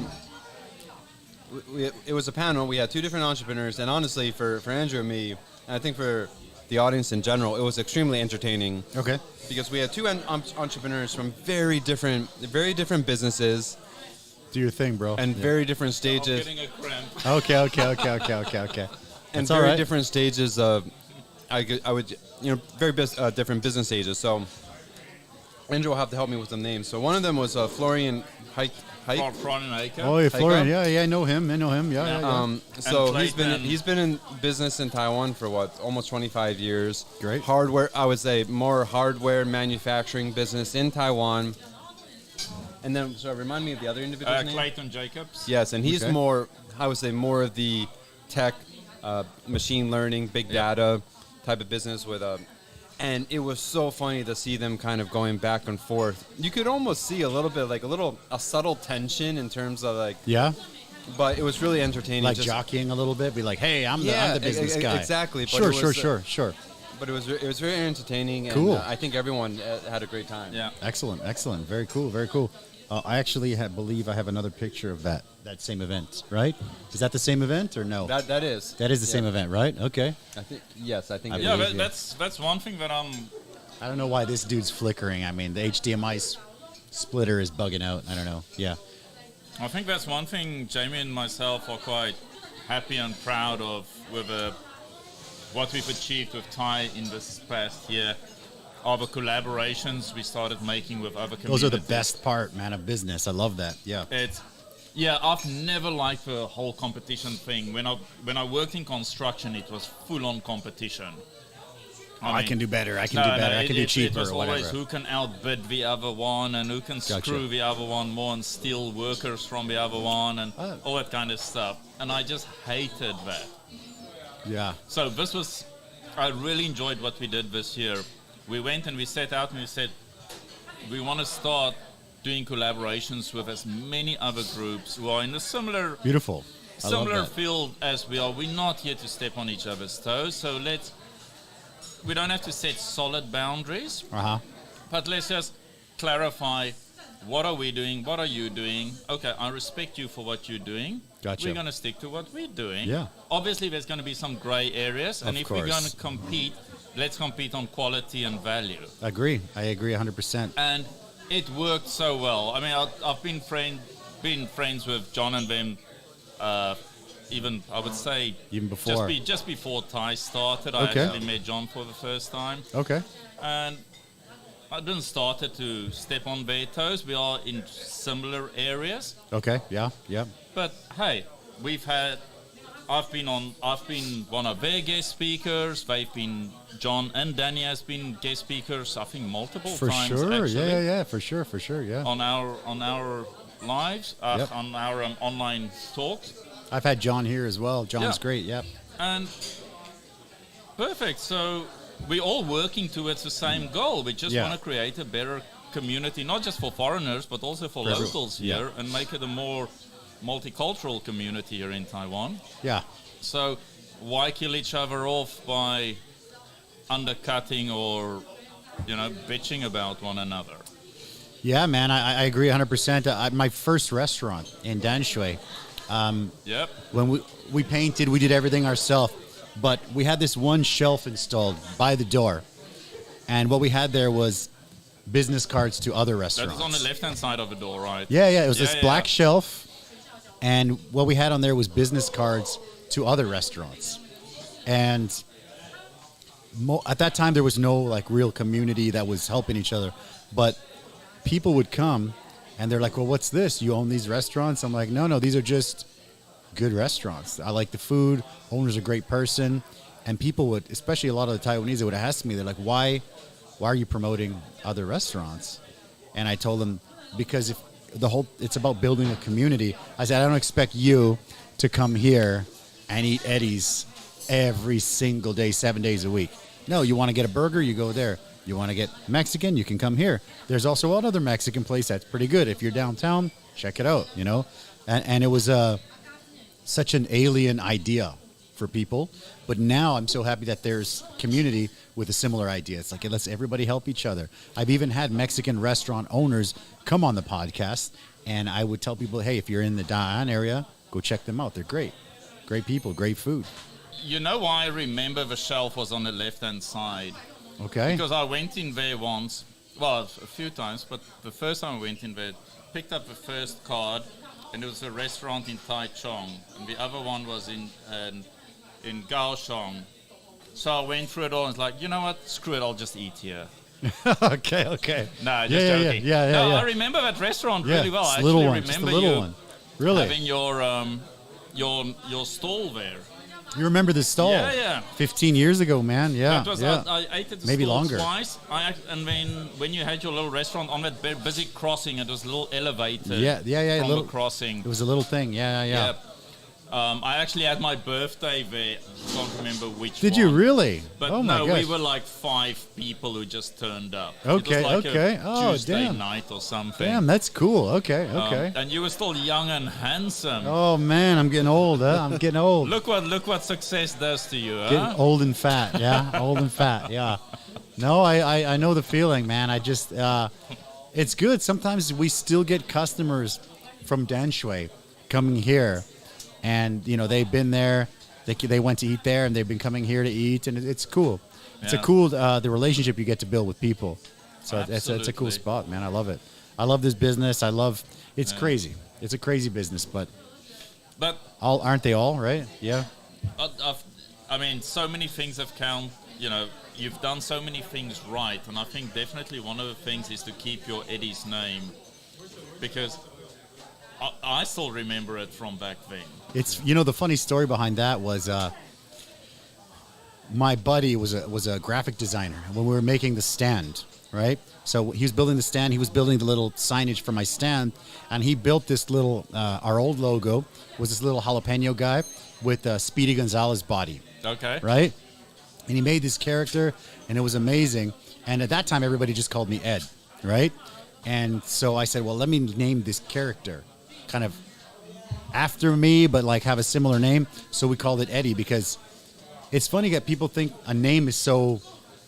it was a panel. We had two different entrepreneurs, and honestly, for Andrew and me, and I think for the audience in general, it was extremely entertaining. Okay. Because we had two entrepreneurs from very different businesses Do your thing, bro. and very different I'm stages, getting a cramp. Okay. and That's all very right. different stages of, I would, very different business stages. So Andrew will have to help me with some names. So one of them was Florian Hike. Florian Aker. Oh, yeah, Florian. Heiko? Yeah, I know him. Yeah. So Clayton. he's been in business in Taiwan for almost 25 years. Great. Hardware, I would say more hardware manufacturing business in Taiwan. And then, remind me of the other individual's name. Clayton Jacobs. Yes, and he's Okay. more, I would say, more of the tech, machine learning, big data type of business with and it was so funny to see them kind of going back and forth. You could almost see a little bit, a subtle tension in terms of Yeah. but it was really entertaining. Like just- jockeying a little bit. Be like, hey, I'm the business guy. Exactly. But Sure, it was, sure. But it was very entertaining, and Cool. I think everyone had a great time. Yeah. Excellent. Very cool. I actually believe I have another picture of that same event, right? Is that the same event or no? That is. That is the same event, right? Okay. I think yes. I think. I it Yeah, is. believe you. that's one thing that I'm. I don't know why this dude's flickering. I mean, the HDMI splitter is bugging out. I don't know. Yeah. I think that's one thing Jamie and myself are quite happy and proud of with what we've achieved with Thai in this past year. All the collaborations we started making with other communities. Those are the best part, man, of business. I love that. Yeah. I've never liked the whole competition thing. When I worked in construction, it was full on competition. I can do better. I can do better. I can do cheaper It was or whatever. always who can outbid the other one and who can Gotcha. screw the other one more and steal workers from the other one and Oh. all that kind of stuff. And I just hated that. Yeah. So I really enjoyed what we did this year. We went and we set out and we said, we want to start doing collaborations with as many other groups who are in a similar Beautiful. I love similar that. field as we are. We're not here to step on each other's toes, so we don't have to set solid boundaries, Uh-huh. but let's just clarify, what are we doing, what are you doing? Okay, I respect you for what you're doing. Gotcha. We're going to stick to what we're doing. Yeah. Obviously, there's going to be some gray areas, and Of if we're going course. to compete, let's compete on quality and value. I agree 100%. And it worked so well. I mean, I've been friends with John and them, even I would say Even before. just before Thai started. I Okay. actually met John for the first time, Okay. and I didn't start it to step on their toes. We are in similar areas, Okay. Yeah. but hey, I've been one of their guest speakers. They've been, John and Danny has been guest speakers, I think multiple For times sure. actually. Yeah. For sure. Yeah. On our lives, Yep. on our online talks. I've had John here as well. John's Yeah. great. Yep. And Perfect. So we're all working towards the same goal. We just Yeah. want to create a better community, not just for foreigners, but also for locals here, and make it a more multicultural community here in Taiwan. Yeah. So why kill each other off by undercutting or, bitching about one another? Yeah, man, I agree 100%. My first restaurant in Danshui, Yep. when we painted, we did everything ourselves, but we had this one shelf installed by the door, and what we had there was business cards to other restaurants. That's on the left-hand side of the door, right? Yeah, it was this black shelf, and what we had on there was business cards to other restaurants. And at that time, there was no like real community that was helping each other, but people would come, and they're like, well, what's this? You own these restaurants? I'm like, no, these are just good restaurants. I like the food. Owner's a great person. And people would, especially a lot of the Taiwanese, they would ask me, they're like, why are you promoting other restaurants? And I told them, because if it's about building a community. I said, I don't expect you to come here and eat Eddy's every single day, 7 days a week. No, you want to get a burger, you go there. You want to get Mexican, you can come here. There's also another Mexican place that's pretty good. If you're downtown, check it out, And it was such an alien idea for people. But now I'm so happy that there's community with a similar idea. It's like, let's everybody help each other. I've even had Mexican restaurant owners come on the podcast, and I would tell people, hey, if you're in the Da'an area, go check them out. They're great. Great people, great food. You know why I remember the shelf was on the left-hand side? Okay. Because I went in there once, well, a few times, but the first time I went in there, picked up the first card, and it was a restaurant in Taichung, and the other one was in Kaohsiung. So I went through it all and was like, you know what, screw it, I'll just eat here. Okay. No, just joking. Yeah. I remember that restaurant really well. I little actually one, just a remember little you one. Really? having your stall there. You remember the stall? Yeah. 15 years ago, man. Yeah. That was, yeah. I ate at the Maybe stall longer. twice. And when you had your little restaurant on that busy crossing, it was a little elevator. Yeah. From Little the crossing. It was a little thing. Yeah. I actually had my birthday there. I can't remember which Did one. you really? But oh my no, gosh. we were like 5 people who just turned up. Okay, it was like okay. A Tuesday Damn. night or something. Damn, that's cool. Okay. And you were still young and handsome. Oh man, I'm getting old. I'm getting old. Look what success does to you, huh? Getting old and fat. Yeah, old and fat. Yeah. No, I know the feeling, man. I just it's good. Sometimes we still get customers from Danshui coming here, and they've been there. They went to eat there, and they've been coming here to eat, and it's cool. It's a cool the relationship you get to build with people. So it's a cool spot, man. I love it. I love this business. It's crazy. It's a crazy business, but aren't they all, right? Yeah. I mean, so many things have count. You've done so many things right, and I think definitely one of the things is to keep your Eddy's name, because I still remember it from back then. It's the funny story behind that was my buddy was a graphic designer when we were making the stand, right? So he was building the stand, he was building the little signage for my stand, and he built this little our old logo was this little jalapeno guy with Speedy Gonzalez body. Okay. Right? And he made this character, and it was amazing. And at that time, everybody just called me Ed, right? And so I said, well, let me name this character kind of after me, but like have a similar name. So we called it Eddy, because it's funny that people think a name is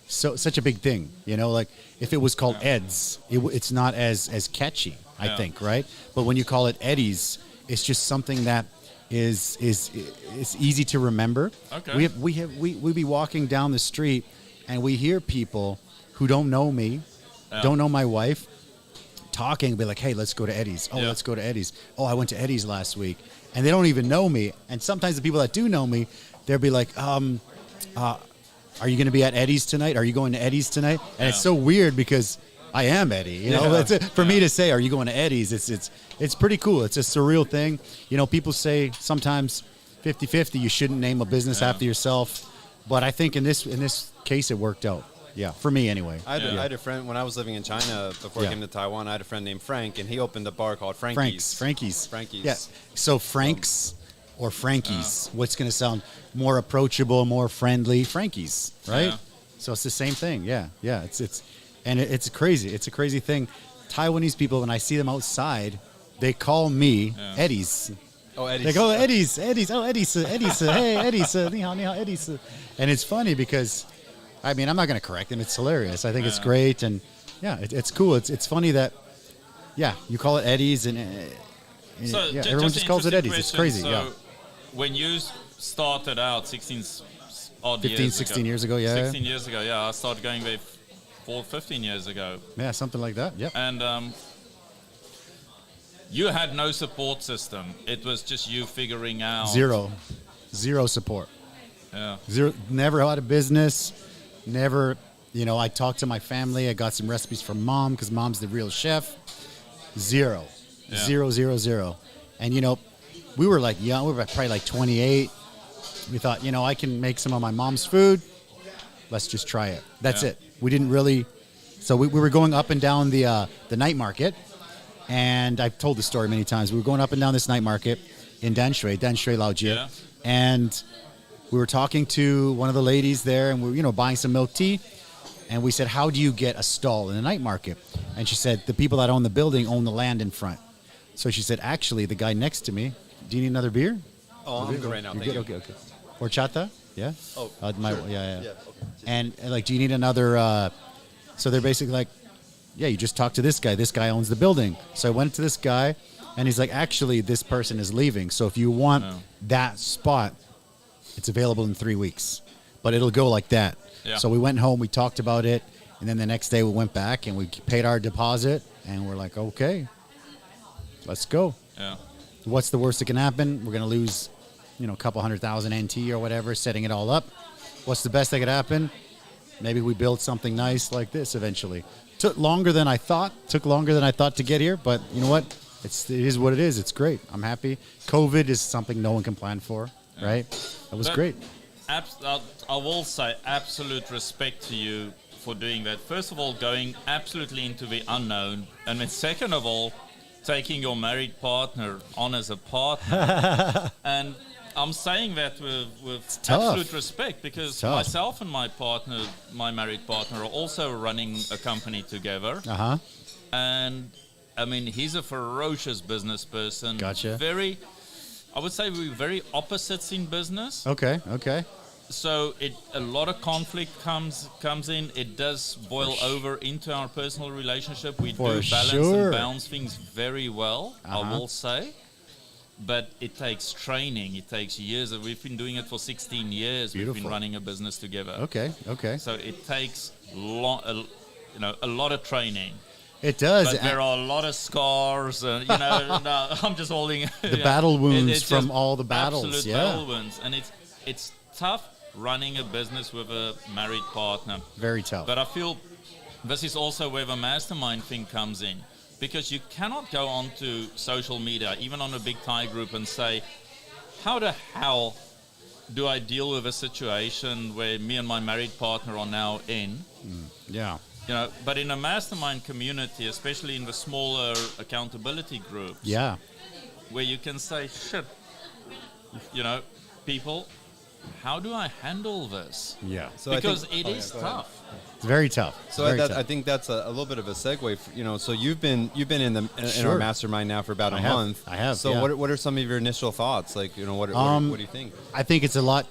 such a big thing. Like if it was called Ed's, it's not as catchy, I think, right? But when you call it Eddy's, it's just something that is easy to remember. Okay. We be walking down the street, and we hear people who don't know me, don't know my wife, talking, be like, hey, let's go to Eddy's. Oh, let's go to Eddy's. Oh, I went to Eddy's last week. And they don't even know me. And sometimes the people that do know me, they'll be like, are you going to be at Eddy's tonight? Are you going to Eddy's tonight? And it's so weird because I am Eddy. For me to say, are you going to Eddy's? It's pretty cool. It's a surreal thing. People say sometimes 50-50, you shouldn't name a business after yourself. But I think in this case, it worked out. Yeah, for me anyway. I had a friend when I was living in China before I came to Taiwan. I had a friend named Frank, and he opened a bar called Frankie's. Frankie's. Frankie's. Yeah. So Frank's or Frankie's. What's going to sound more approachable, more friendly? Frankie's, right? Yeah. So it's the same thing. Yeah. It's crazy. It's a crazy thing. Taiwanese people, when I see them outside, they call me Eddy's. Oh, Eddy. They go, Eddy's. Oh, Eddy's. Hey, Eddy's. Ni hao, Eddy's. And it's funny because, I mean, I'm not going to correct them. It's hilarious. I think it's great. And yeah, it's cool. It's funny that, you call it Eddy's and everyone just calls it Eddy's. It's crazy. So when you started out 15, 16 years ago, 16 years ago, I started going there 15 years ago. Yeah, something like that. Yep. And you had no support system. It was just you figuring out. Zero support. Yeah. Zero. Never had a business. Never, I talked to my family. I got some recipes from mom because mom's the real chef. Zero. And, we were like young. We were probably like 28. We thought, I can make some of my mom's food. Let's just try it. That's it. We didn't really. So we were going up and down the night market. And I've told the story many times. We were going up and down this night market in Danshui Laojie. Yeah. And we were talking to one of the ladies there, and we were, buying some milk tea. And we said, how do you get a stall in a night market? And she said, the people that own the building own the land in front. So she said, actually, the guy next to me, do you need another beer? Oh, I'm good right now. You're Thank good? you. Okay. Horchata? Yeah? Oh, sure. Yeah. Okay. And like, do you need another? So they're basically like, you just talk to this guy. This guy owns the building. So I went to this guy, and he's like, actually, this person is leaving. So if you want that spot, it's available in 3 weeks. But it'll go like that. Yeah. So we went home, we talked about it, and then the next day we went back and we paid our deposit, and we're like, okay, let's go. Yeah. What's the worst that can happen? We're going to lose, a couple 100,000 NT or whatever, setting it all up. What's the best that could happen? Maybe we build something nice like this eventually. Took longer than I thought to get here, but you know what? It is what it is. It's great. I'm happy. COVID is something no one can plan for, right? That was great. I will say absolute respect to you for doing that. First of all, going absolutely into the unknown. And then second of all, taking your married partner on as a partner. And I'm saying that with absolute respect because myself and my married partner, are also running a company together. Uh-huh. And, I mean, he's a ferocious business person. Gotcha. I would say we're very opposites in business. Okay. So a lot of conflict comes in. It does boil over into our personal relationship. We do balance and balance things very well, I will say. But it takes training. It takes years. We've been doing it for 16 years. Beautiful. We've been running a business together. Okay. So it takes a lot of training. It does. But there are a lot of scars. No, I'm just holding the battle wounds from all the battles. Absolute battle wounds, and it's tough running a business with a married partner. Very tough. But I feel this is also where the mastermind thing comes in. Because you cannot go onto social media, even on a big Thai group, and say, how the hell do I deal with a situation where me and my married partner are now in? Yeah. But in a mastermind community, especially in the smaller accountability groups, where you can say, shit, people, how do I handle this? Yeah. So because it is tough. It's very tough. So I think that's a little bit of a segue. So you've been in our mastermind now for about a month. I have. So what are some of your initial thoughts? Like, what do you think? I think it's a lot.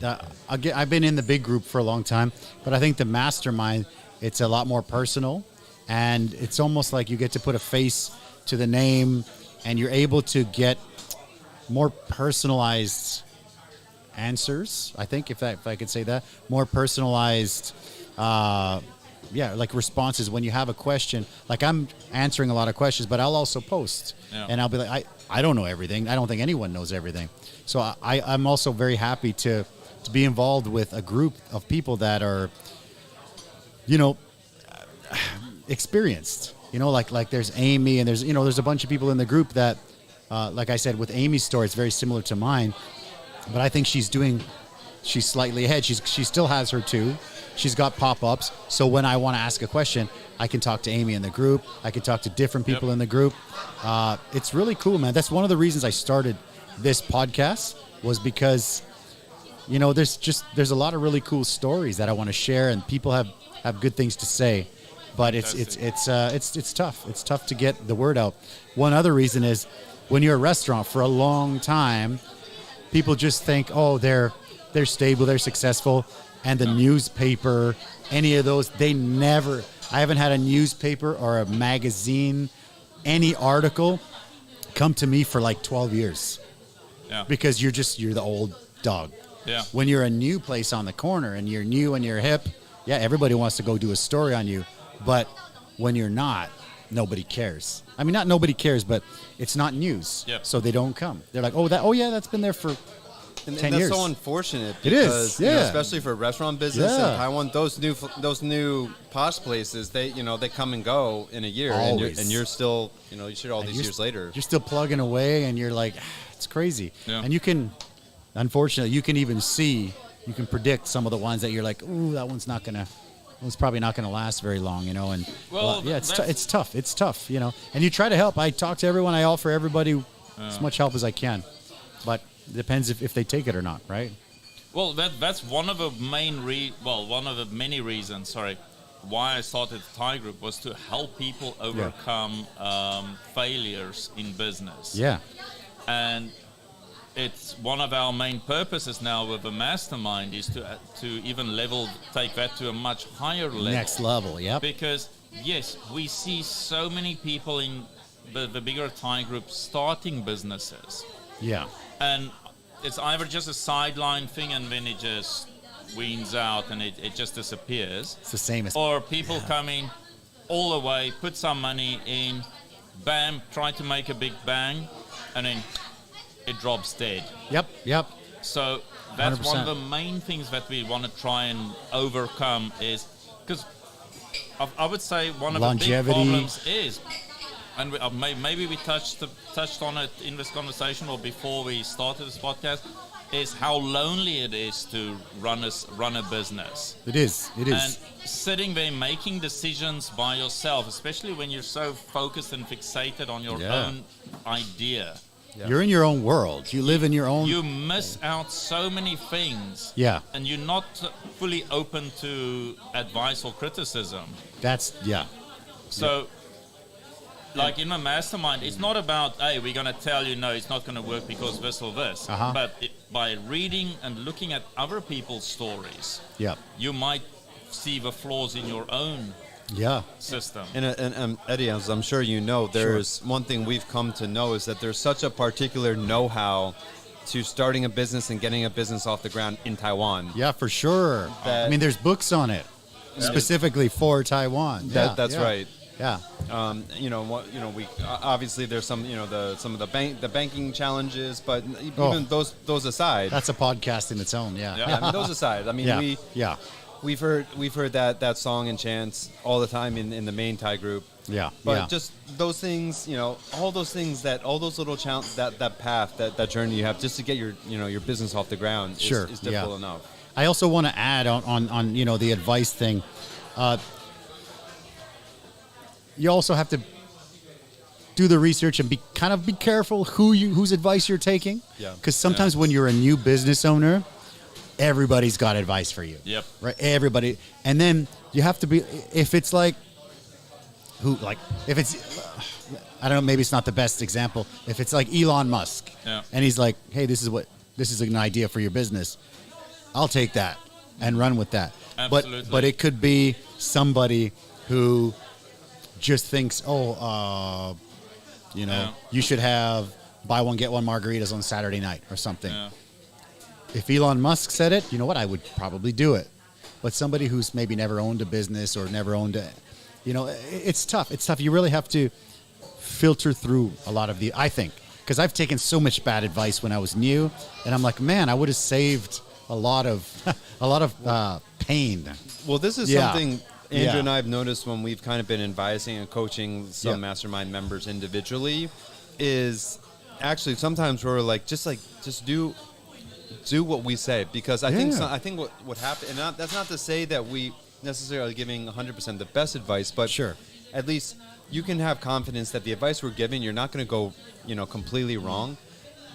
I've been in the big group for a long time, but I think the mastermind, it's a lot more personal, and it's almost like you get to put a face to the name, and you're able to get more personalized answers. I think if I could say that, more personalized. Like responses when you have a question. Like I'm answering a lot of questions, but I'll also post, and I'll be like, I don't know everything. I don't think anyone knows everything. So I'm also very happy to be involved with a group of people that are, experienced. Like there's Amy, and there's a bunch of people in the group that, like I said, with Amy's story, it's very similar to mine, but I think she's slightly ahead. She still has her too. She's got pop-ups, so when I want to ask a question, I can talk to Amy in the group. I can talk to different people in the group. It's really cool, man. That's one of the reasons I started this podcast, was because, there's a lot of really cool stories that I want to share, and people have good things to say, but it's tough. It's tough to get the word out. One other reason is when you're a restaurant for a long time, people just think, oh, they're stable, they're successful, and the newspaper, any of those, I haven't had a newspaper or a magazine, any article come to me for like 12 years. Yeah. Because you're the old dog. Yeah. When you're a new place on the corner and you're new and you're hip, yeah, everybody wants to go do a story on you. But when you're not, nobody cares. I mean, not nobody cares, but it's not news. Yep. So they don't come. They're like, that's been there for 10 that's years. so unfortunate. It because, is, yeah. Especially for restaurant business in Taiwan, those new posh places, they come and go in a year, Always. and you're still, you should all these years later. You're still plugging away, and you're like, it's crazy. Yeah. And unfortunately, you can even predict some of the ones that you're like, ooh, that one's probably not gonna last very long, And it's tough. It's tough, And you try to help. I talk to everyone. I offer everybody as much help as I can, but it depends if they take it or not, right? Well, that's one of the many reasons. Why I started the Thai group was to help people overcome failures in business. Yeah. And it's one of our main purposes now with the mastermind is to even take that to a much higher level. Next level, yep. Because yes, we see so many people in the bigger Thai group starting businesses. Yeah. And it's either just a sideline thing and then it just weans out and it just disappears. It's the same as... Or people come in all the way, put some money in, bam, try to make a big bang, and then it drops dead. Yep. So that's 100%. one of the main things that we want to try and overcome is... Because I would say one of Longevity. the big problems is... And maybe we touched on it in this conversation or before we started this podcast, is how lonely it is to run a business. It is. And sitting there making decisions by yourself, especially when you're so focused and fixated on your own idea. Yeah. You're in your own world. You live in your own... You miss out so many things. Yeah. And you're not fully open to advice or criticism. So... Like in my mastermind, it's not about, hey, we're going to tell you, no, it's not going to work because this or this. But by reading and looking at other people's stories, you might see the flaws in your own system. And Eddie, as I'm sure you know, there's one thing we've come to know is that there's such a particular know-how to starting a business and getting a business off the ground in Taiwan. Yeah, for sure. There's books on it specifically for Taiwan. That's right. Yeah. We obviously there's some the banking challenges, but even those aside, that's a podcast in its own. Those aside, we've heard that song and chants all the time in the main Thai group. But just those things, all those things all those little challenges, that path, that journey you have just to get your business off the ground is difficult enough. I also want to add on the advice thing. You also have to do the research and be careful whose advice you're taking. Yeah. Because sometimes when you're a new business owner, everybody's got advice for you. Yep. Right. Everybody, and then you have to be. If it's I don't know. Maybe it's not the best example. If it's like Elon Musk, and he's like, "Hey, this is an idea for your business. I'll take that and run with that." Absolutely. But it could be somebody who just thinks, you should have buy one, get one margaritas on Saturday night or something. Yeah. If Elon Musk said it, you know what? I would probably do it. But somebody who's maybe never owned a business or never owned it's tough. It's tough. You really have to filter through a lot of I think, because I've taken so much bad advice when I was new, and I'm like, man, I would have saved a lot of pain. Well, this is something Andrew and I have noticed when we've kind of been advising and coaching some mastermind members individually, is actually sometimes we're like, just do what we say, because I think what happened, and that's not to say that we necessarily giving 100% the best advice, but at least you can have confidence that the advice we're giving, you're not going to go completely wrong.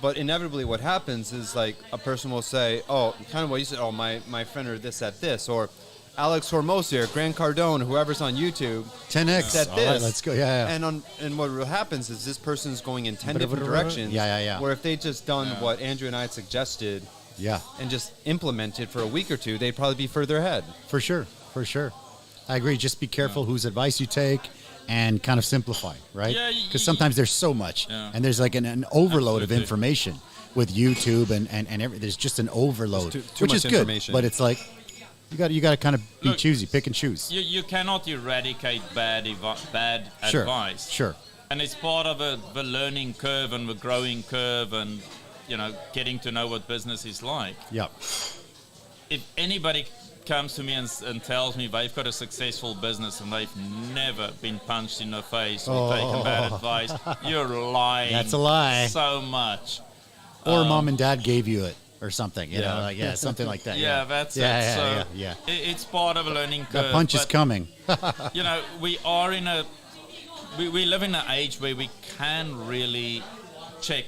But inevitably what happens is like a person will say, oh, kind of what you said, oh, my friend or this at this, or Alex Hormozier, Grant Cardone, whoever's on YouTube, 10x. said All this. right, let's go. Yeah. And what happens is this person's going in 10 different directions. Yeah. Where if they just done what Andrew and I had suggested, and just implemented for a week or two, they'd probably be further ahead. For sure. I agree. Just be careful whose advice you take and kind of simplify, right? Yeah, Because sometimes there's so much, and there's like an overload of information with YouTube and there's just an overload, too which much is good. information. But it's like you got to kind of be choosy, pick and choose. You cannot eradicate bad advice. Sure. And it's part of the learning curve and the growing curve and, getting to know what business is like. Yeah. If anybody comes to me and tells me they've got a successful business and they've never been punched in the face or taken bad advice, you're lying. That's a lie. So much. Or mom and dad gave you it or something. You know, like, something like that. That's it. Yeah. It's part of a learning curve. That punch is coming. We are we live in an age where we can really check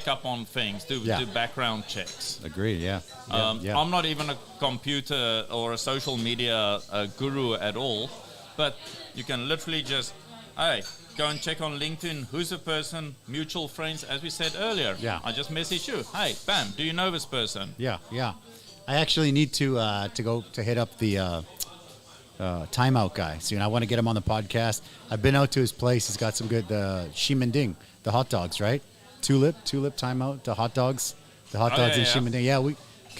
up on things, do background checks. Agree, yeah. I'm not even a computer or a social media guru at all, but you can literally just, go and check on LinkedIn. Who's the person? Mutual friends, as we said earlier. Yeah. I just message you. Hey, bam, do you know this person? Yeah. I actually need to go to hit up the timeout guy soon. I want to get him on the podcast. I've been out to his place. He's got some good Ximending, the hot dogs, right? Tulip timeout, the hot dogs in Ximending. Yeah,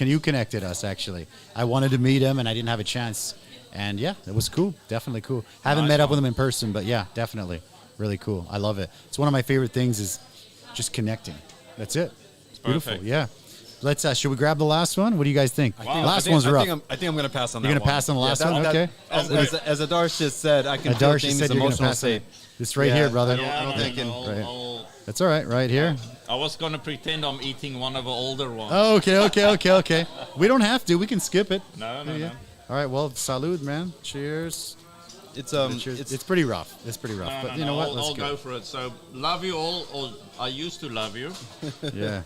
you connected us actually. I wanted to meet him and I didn't have a chance. And it was cool. Definitely cool. Haven't met up with him in person, but yeah, definitely. Really cool. I love it. It's one of my favorite things is just connecting. That's it. It's beautiful. Perfect. Yeah. Let's should we grab the last one? What do you guys think? Last I one's rough. I think I'm going to pass on that. You're going to pass on the last one? Okay. As Adarsh just said, I can feel Adarsh Jamie's said you're going to emotional pass state. This right here, brother. I don't think That's all right. Right here. I was going to pretend I'm eating one of the older ones. Oh, okay. We don't have to. We can skip it. No. All right. Well, salud, man. Cheers. It's pretty rough. But you know what? Let's I'll go for it. So, love you all, or I used to love you. Yeah.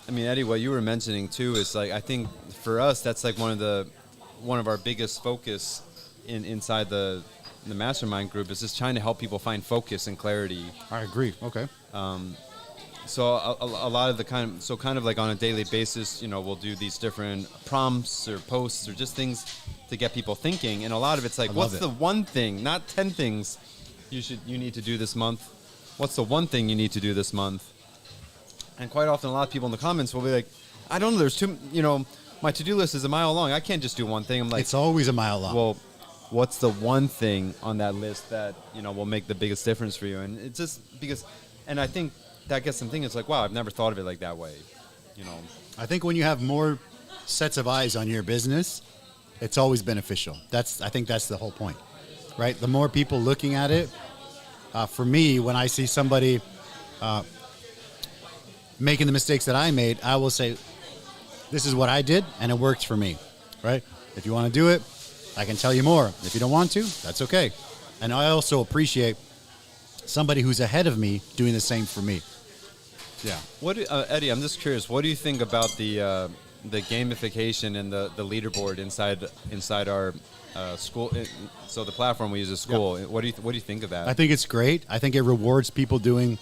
I mean, Eddie, what you were mentioning too is like I think for us that's like one of our biggest focus inside the mastermind group is just trying to help people find focus and clarity. I agree. Okay. So a lot of kind of like on a daily basis, we'll do these different prompts or posts or just things to get people thinking. And a lot of it's like, what's the one thing, not 10 things you need to do this month? What's the one thing you need to do this month? And quite often a lot of people in the comments will be like, I don't know, there's too, my to-do list is a mile long. I can't just do one thing. I'm like, it's always a mile long. Well, what's the one thing on that list that, will make the biggest difference for you? And it's just because, and I think that gets them thinking, it's like, wow, I've never thought of it like that way, I think when you have more sets of eyes on your business, it's always beneficial. I think that's the whole point, right? The more people looking at it, for me, when I see somebody making the mistakes that I made, I will say, this is what I did, and it worked for me, right? If you want to do it, I can tell you more. If you don't want to, that's okay. And I also appreciate somebody who's ahead of me doing the same for me. Yeah. Eddie, I'm just curious, what do you think about the gamification and the leaderboard inside our school? So the platform we use at school. Yep. What do you think of that? I think it's great. I think it rewards people doing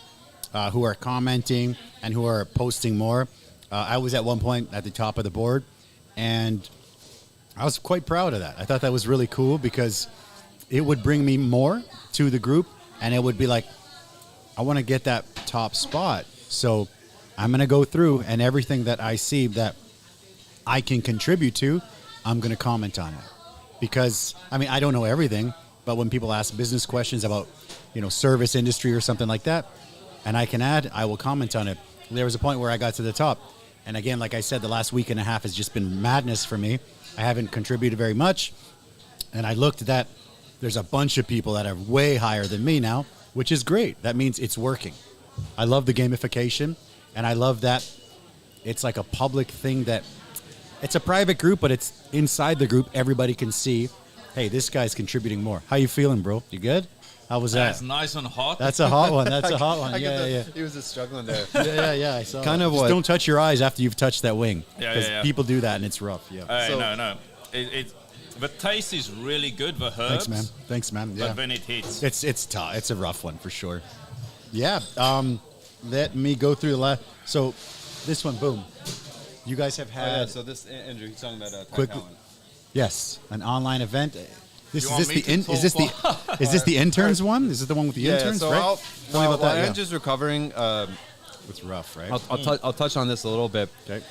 who are commenting and who are posting more. I was at one point at the top of the board, and I was quite proud of that. I thought that was really cool because it would bring me more to the group, and it would be like, I want to get that top spot. So I'm going to go through, and everything that I see that I can contribute to, I'm going to comment on it. Because, I don't know everything, but when people ask business questions about, service industry or something like that, and I can add, I will comment on it. There was a point where I got to the top. And again, like I said, the last week and a half has just been madness for me. I haven't contributed very much. And I looked at that. There's a bunch of people that are way higher than me now, which is great. That means it's working. I love the gamification, and I love that it's like a public thing that it's a private group, but it's inside the group. Everybody can see, hey, this guy's contributing more. How you feeling, bro? You good? How was that? That's nice and hot. That's a hot one. That's a hot one. Yeah. He was just struggling there. Yeah. I saw Kind it. of Just what- don't touch your eyes after you've touched that wing. Yeah. People do that and it's rough. Yeah. No. The taste is really good, the herbs. Thanks, man. Yeah. But when it hits. It's tough. It's a rough one for sure. Yeah. Let me go through the last. So, this one, boom. You guys have had So this Andrew, he's talking about Quick- Taiwan. yes, an online event. You want me to talk Is this the interns one? Is it the one with the interns? So right? I'll, Tell me about that. Andrew's recovering. It's rough, right? I'll touch on this a little bit, Okay.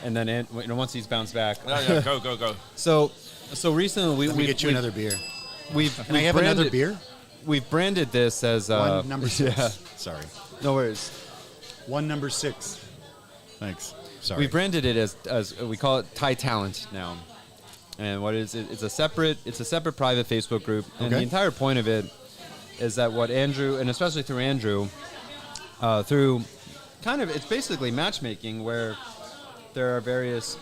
and then once he's bounced back. Yeah, go. So recently Let me get you another beer. Can I have another beer? We've branded this as One number 6. Yeah, Sorry. no worries. One number 6. Thanks. Sorry. We branded it as we call it Thai Talent now, and what is it? It's a separate private Facebook group, and Okay. the entire point of it is that what Andrew, and especially through Andrew, through kind of it's basically matchmaking where there are various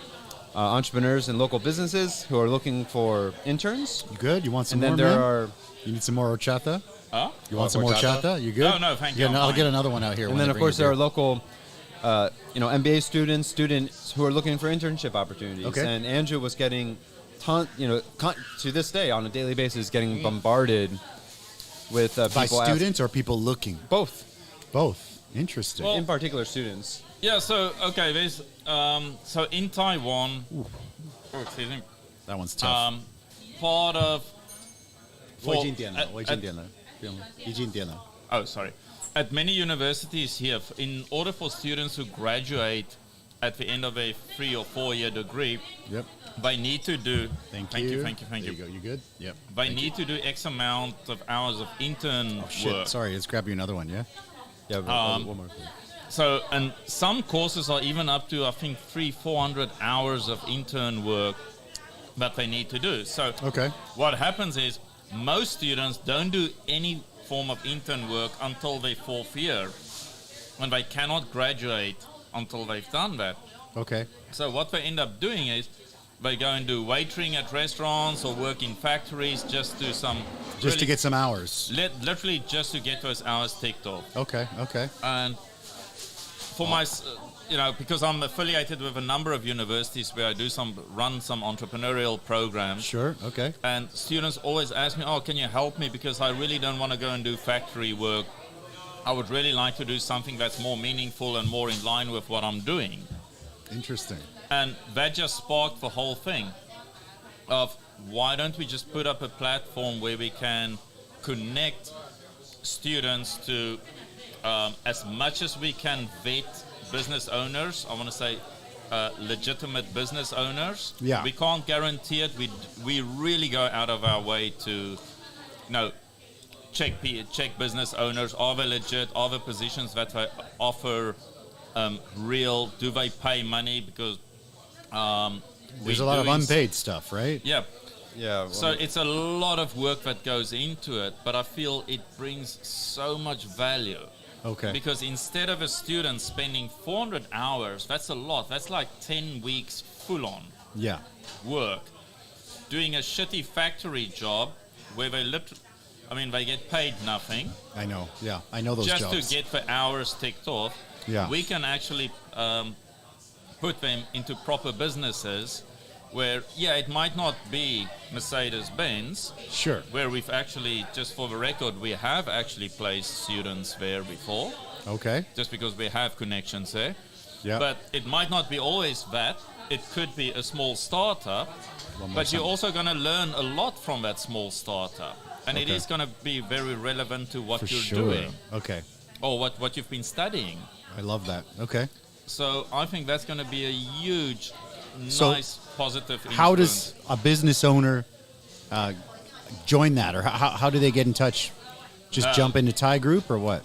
entrepreneurs and local businesses who are looking for interns, You good? You want some and then more, there man? are. You need some more horchata? Huh? You want some more horchata? horchata? You good? No, thank you, I'm I'll fine. get another one out here. And when then, they of bring course, your there are beer. local, MBA students who are looking for internship opportunities. Okay. And Andrew was getting, to this day, on a daily basis, getting bombarded with By people students or people looking? both, Both. Interesting. Well, in particular students. Yeah, so, okay, there's, so in Taiwan, excuse me, that one's tough. part of, oh, sorry. At many universities here, in order for students who graduate at the end of a 3 or 4 year degree, Yep. they need to do. Thank Thank you. you. There you go. You good? Yep. They need to do X amount of hours of intern Oh, shit. work. Sorry, let's grab you another one, yeah? Yeah, one more. Please. So, and some courses are even up to, I think, 300-400 hours of intern work that they need to do. So, Okay. what happens is most students don't do any form of intern work until their 4th year, and they cannot graduate until they've done that. Okay. So, what they end up doing is they go and do waitering at restaurants or work in factories just to some. Just to get some hours. Literally just to get those hours ticked off. Okay. And for my, because I'm affiliated with a number of universities where I do run some entrepreneurial programs. Sure. Okay. And students always ask me, oh, can you help me? Because I really don't want to go and do factory work. I would really like to do something that's more meaningful and more in line with what I'm doing. Interesting. And that just sparked the whole thing of why don't we just put up a platform where we can connect students to as much as we can vet business owners. I want to say legitimate business owners. Yeah. We can't guarantee it. We really go out of our way to, check business owners. Are they legit? Are the positions that they offer real? Do they pay money? Because There's a lot of unpaid stuff, right? Yeah. Yeah. Well, So it's a lot of work that goes into it, but I feel it brings so much value. Okay. Because instead of a student spending 400 hours, that's a lot. That's like 10 weeks full on Yeah. work. Doing a shitty factory job where they get paid nothing I know. Yeah. I know those just jobs. to get the hours ticked off. Yeah. We can actually put them into proper businesses where, it might not be Mercedes-Benz, Sure. where we've actually, just for the record, we have actually placed students there before, Okay. just because we have connections there. Yeah. But it might not be always that. It could be a small startup, One more but you're time. also going to learn a lot from that small startup. And it Okay. is going to be very relevant to what For you're sure. doing Okay. or what you've been studying. I love that. Okay. So I think that's going to be a huge, So nice, positive influence. How does a business owner join that, or how do they get in touch? Just jump into Thai group or what?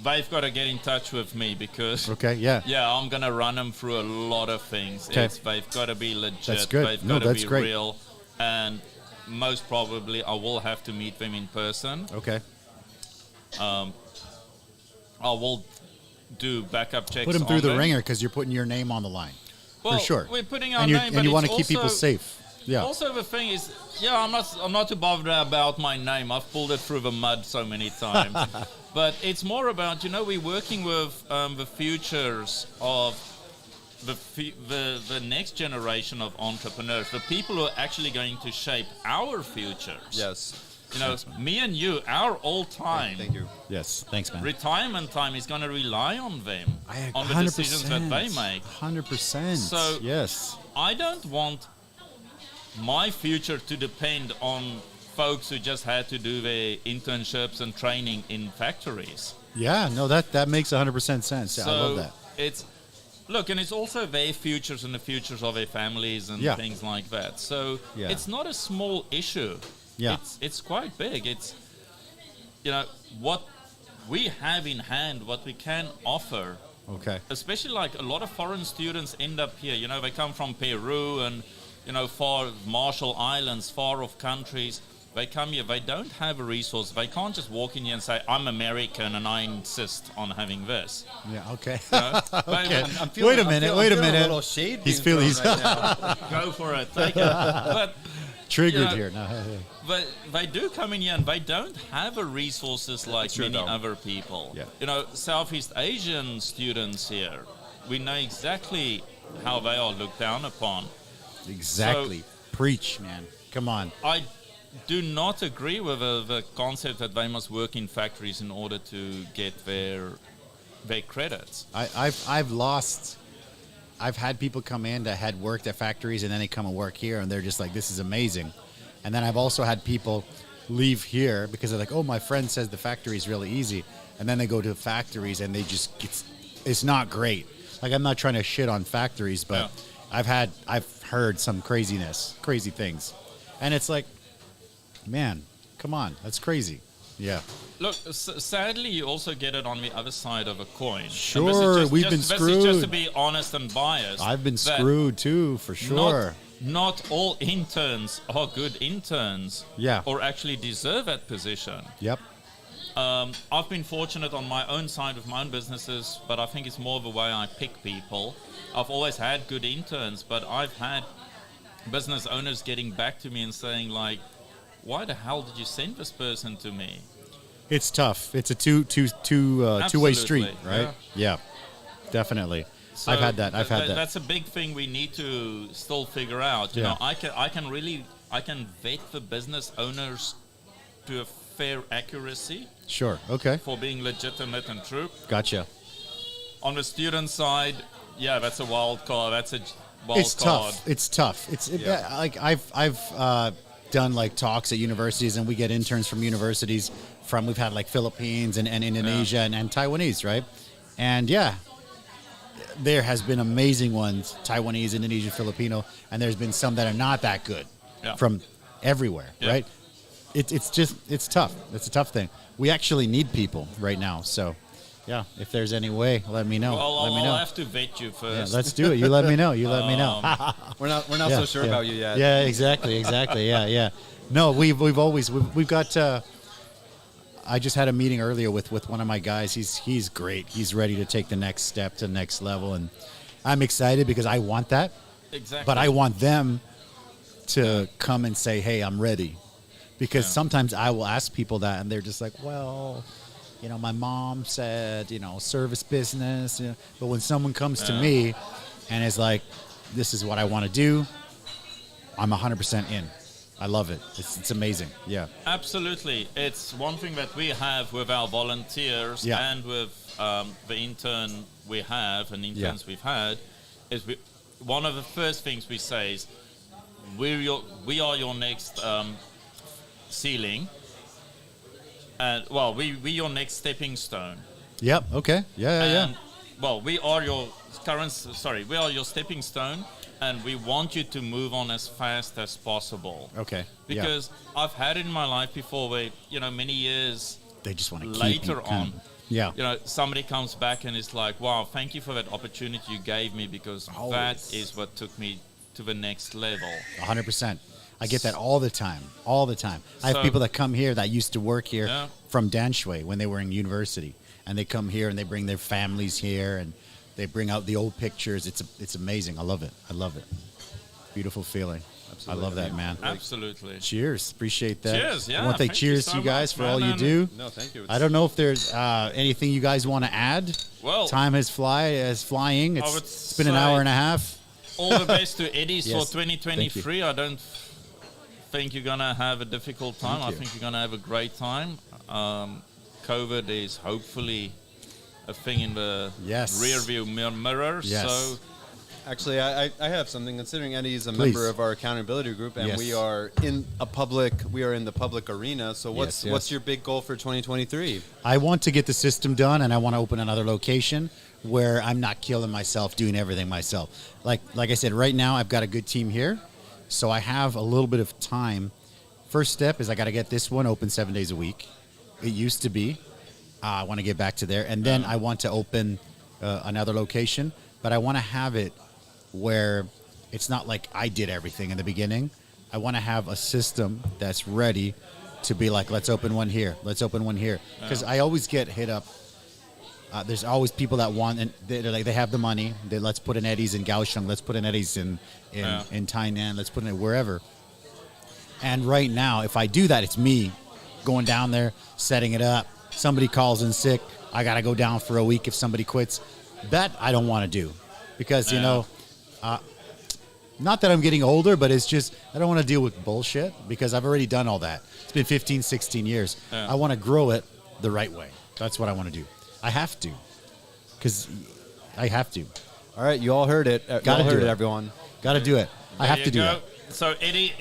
They've got to get in touch with me because, Okay. Yeah. I'm going to run them through a lot of things. Okay. They've got to be legit. That's good. They've No, got to that's be great. real. And most probably I will have to meet them in person. Okay. I will do backup checks Put them through on the them. ringer because you're putting your name on the line. Well, For sure. we're putting our and name, but you it's want to keep people also- safe. Yeah. Also, the thing is, I'm not too bothered about my name. I've pulled it through the mud so many times. But it's more about, we're working with the futures of the next generation of entrepreneurs, the people who are actually going to shape our futures. Yes. Me and you, our old time. Thank you. Yes, thanks, man. Retirement time is going to rely on them, on the 100%. decisions that they make. 100%. So, yes. I don't want my future to depend on folks who just had to do their internships and training in factories. Yeah, no, that makes 100% sense. So I love that. And it's also their futures and the futures of their families and things like that. So it's not a small issue. Yeah. It's quite big. It's, what we have in hand, what we can offer. Okay. Especially like a lot of foreign students end up here. They come from Peru and, far Marshall Islands, far off countries. They come here, they don't have a resource. They can't just walk in here and say, I'm American and I insist on having this. Yeah, okay. Okay. Wait a minute. A little shade He's feeling right now. Go for it. Take it. But triggered here. No. But they do come in here and they don't have the resources like many other people. Yeah. Southeast Asian students here, we know exactly how they are looked down upon. Exactly. Preach, man. Come on. I do not agree with the concept that they must work in factories in order to get their credits. I've had people come in that had worked at factories and then they come and work here and they're just like, this is amazing. And then I've also had people leave here because they're like, oh, my friend says the factory is really easy. And then they go to factories and they just it's not great. Like, I'm not trying to shit on factories, but I've heard some crazy things. And it's like, man, come on, that's crazy. Yeah. Look, sadly, you also get it on the other side of a coin. Sure, we've been screwed. This is just to be honest and biased. I've been screwed too, for sure. Not all interns are good interns. Yeah. Or actually deserve that position. Yep. I've been fortunate on my own side with my own businesses, but I think it's more the way I pick people. I've always had good interns, but I've had business owners getting back to me and saying, like, why the hell did you send this person to me? It's tough. It's a two-way street, right? Yeah, definitely. So I've had that. That's a big thing we need to still figure out. You know, I can vet the business owners to a fair accuracy. Sure. Okay. For being legitimate and true. Gotcha. On the student side, that's a wild card. That's a wild it's card. It's tough. Like I've done like talks at universities, and we get interns from universities we've had like Philippines and Indonesia and Taiwanese, right? And there has been amazing ones, Taiwanese, Indonesian, Filipino, and there's been some that are not that good from everywhere, right? It's tough. It's a tough thing. We actually need people right now, so if there's any way, let me know. I'll have to vet you first. Yeah, let's do it. You let me know. We're not so sure about you yet. Yeah, exactly. Yeah. No, we've got. I just had a meeting earlier with one of my guys. He's great. He's ready to take the next step to the next level, and I'm excited because I want that. Exactly. But I want them to come and say, "Hey, I'm ready," because sometimes I will ask people that, and they're just like, "Well, my mom said, service business." But when someone comes to me and is like, "This is what I want to do," I'm 100% in. I love it. It's amazing. Yeah. Absolutely. It's one thing that we have with our volunteers and with the intern we have and interns we've had is one of the first things we say is we are your next ceiling. And we your next stepping stone. Yep. Okay. Yeah. Well, we are your stepping stone, and we want you to move on as fast as possible. Okay. Because I've had it in my life before where, many years they just want to keep later on. Yeah. Somebody comes back and is like, wow, thank you for that opportunity you gave me because that is what took me to the next level. 100%. I get that all the time. I have people that come here that used to work here from Danshui when they were in university. And they come here and they bring their families here and they bring out the old pictures. It's amazing. I love it. Beautiful feeling. Absolutely. I love that, man. Absolutely. Cheers. Appreciate that. Cheers, yeah. I want to say Thank you cheers so to you guys much, for all man, you and- do. No, thank you. I don't know if there's anything you guys want to add. Well, Time is flying. would It's been an hour say- and a half. all the best to Eddy's Yes, for 2023. I don't think you're going to have a difficult time. Thank I you. think you're going to have a great time. COVID is hopefully a thing in the Yes. rearview mirror. Yes. So Actually, I have something. Considering Eddy is a Please. member of our accountability group, and Yes. we are in the public arena. So Yes, yes. what's your big goal for 2023? I want to get the system done, and I want to open another location where I'm not killing myself doing everything myself. Like I said, right now I've got a good team here, so I have a little bit of time. First step is I got to get this one open 7 days a week. It used to be. I want to get back to there, and then I want to open another location, but I want to have it where it's not like I did everything in the beginning. I want to have a system that's ready to be like, let's open one here, let's open one here, because I always get hit up. There's always people that want, and they're like, they have the money. Let's put an Eddy's in Kaohsiung. Let's put an Eddy's in Tainan. Let's put it wherever. And right now, if I do that, it's me going down there, setting it up. Somebody calls in sick. I got to go down for a week if somebody quits. That I don't want to do because, not that I'm getting older, but it's just I don't want to deal with bullshit because I've already done all that. It's been 15, 16 years. Yeah. I want to grow it the right way. That's what I want to do. I have to because I have to. All right, you all heard it. Gotta do it, everyone. Got to do it. I there have you to do go. it. So Eddy,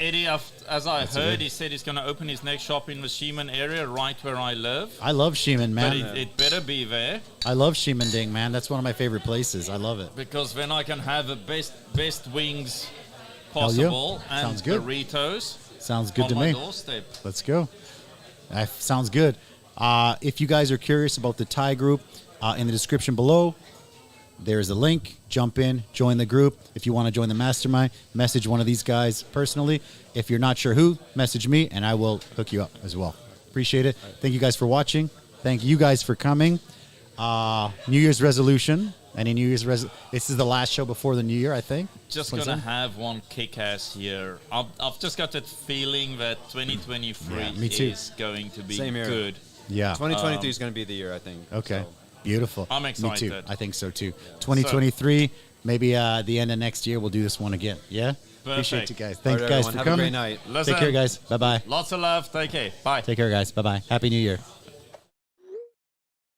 as I heard, good. he said he's going to open his next shop in the Sheeman area, right where I live. I love Sheeman, But man. it better be there, I love Sheemanding, man. That's one of my favorite places. I love it. because then I can have the best wings Hell yeah. possible and Sounds good. burritos Sounds good on to my me. doorstep. Let's go. That sounds good. If you guys are curious about the Thai group, in the description below, there's a link. Jump in, join the group. If you want to join the mastermind, message one of these guys personally. If you're not sure who, message me, and I will hook you up as well. Appreciate it. Thank you guys for watching. Thank you guys for coming. New Year's resolution. Any New Year's this is the last show before the New Year, I think. Just What's going to that? have one kick-ass year. I've just got that feeling that 2023 Yeah, me too. is going to be Same here. good. Yeah. 2023 is going to be the year, I think. Okay. So. Beautiful. I'm Me too. excited. I think so too. 2023, maybe the end of next year, we'll do this one again. Yeah? Appreciate you guys. Thank you All right, guys everyone, for have a coming. great night. Listen, Take care, guys. Bye-bye. Lots of love. Take care. Bye. Take care, guys. Bye-bye. Happy New Year.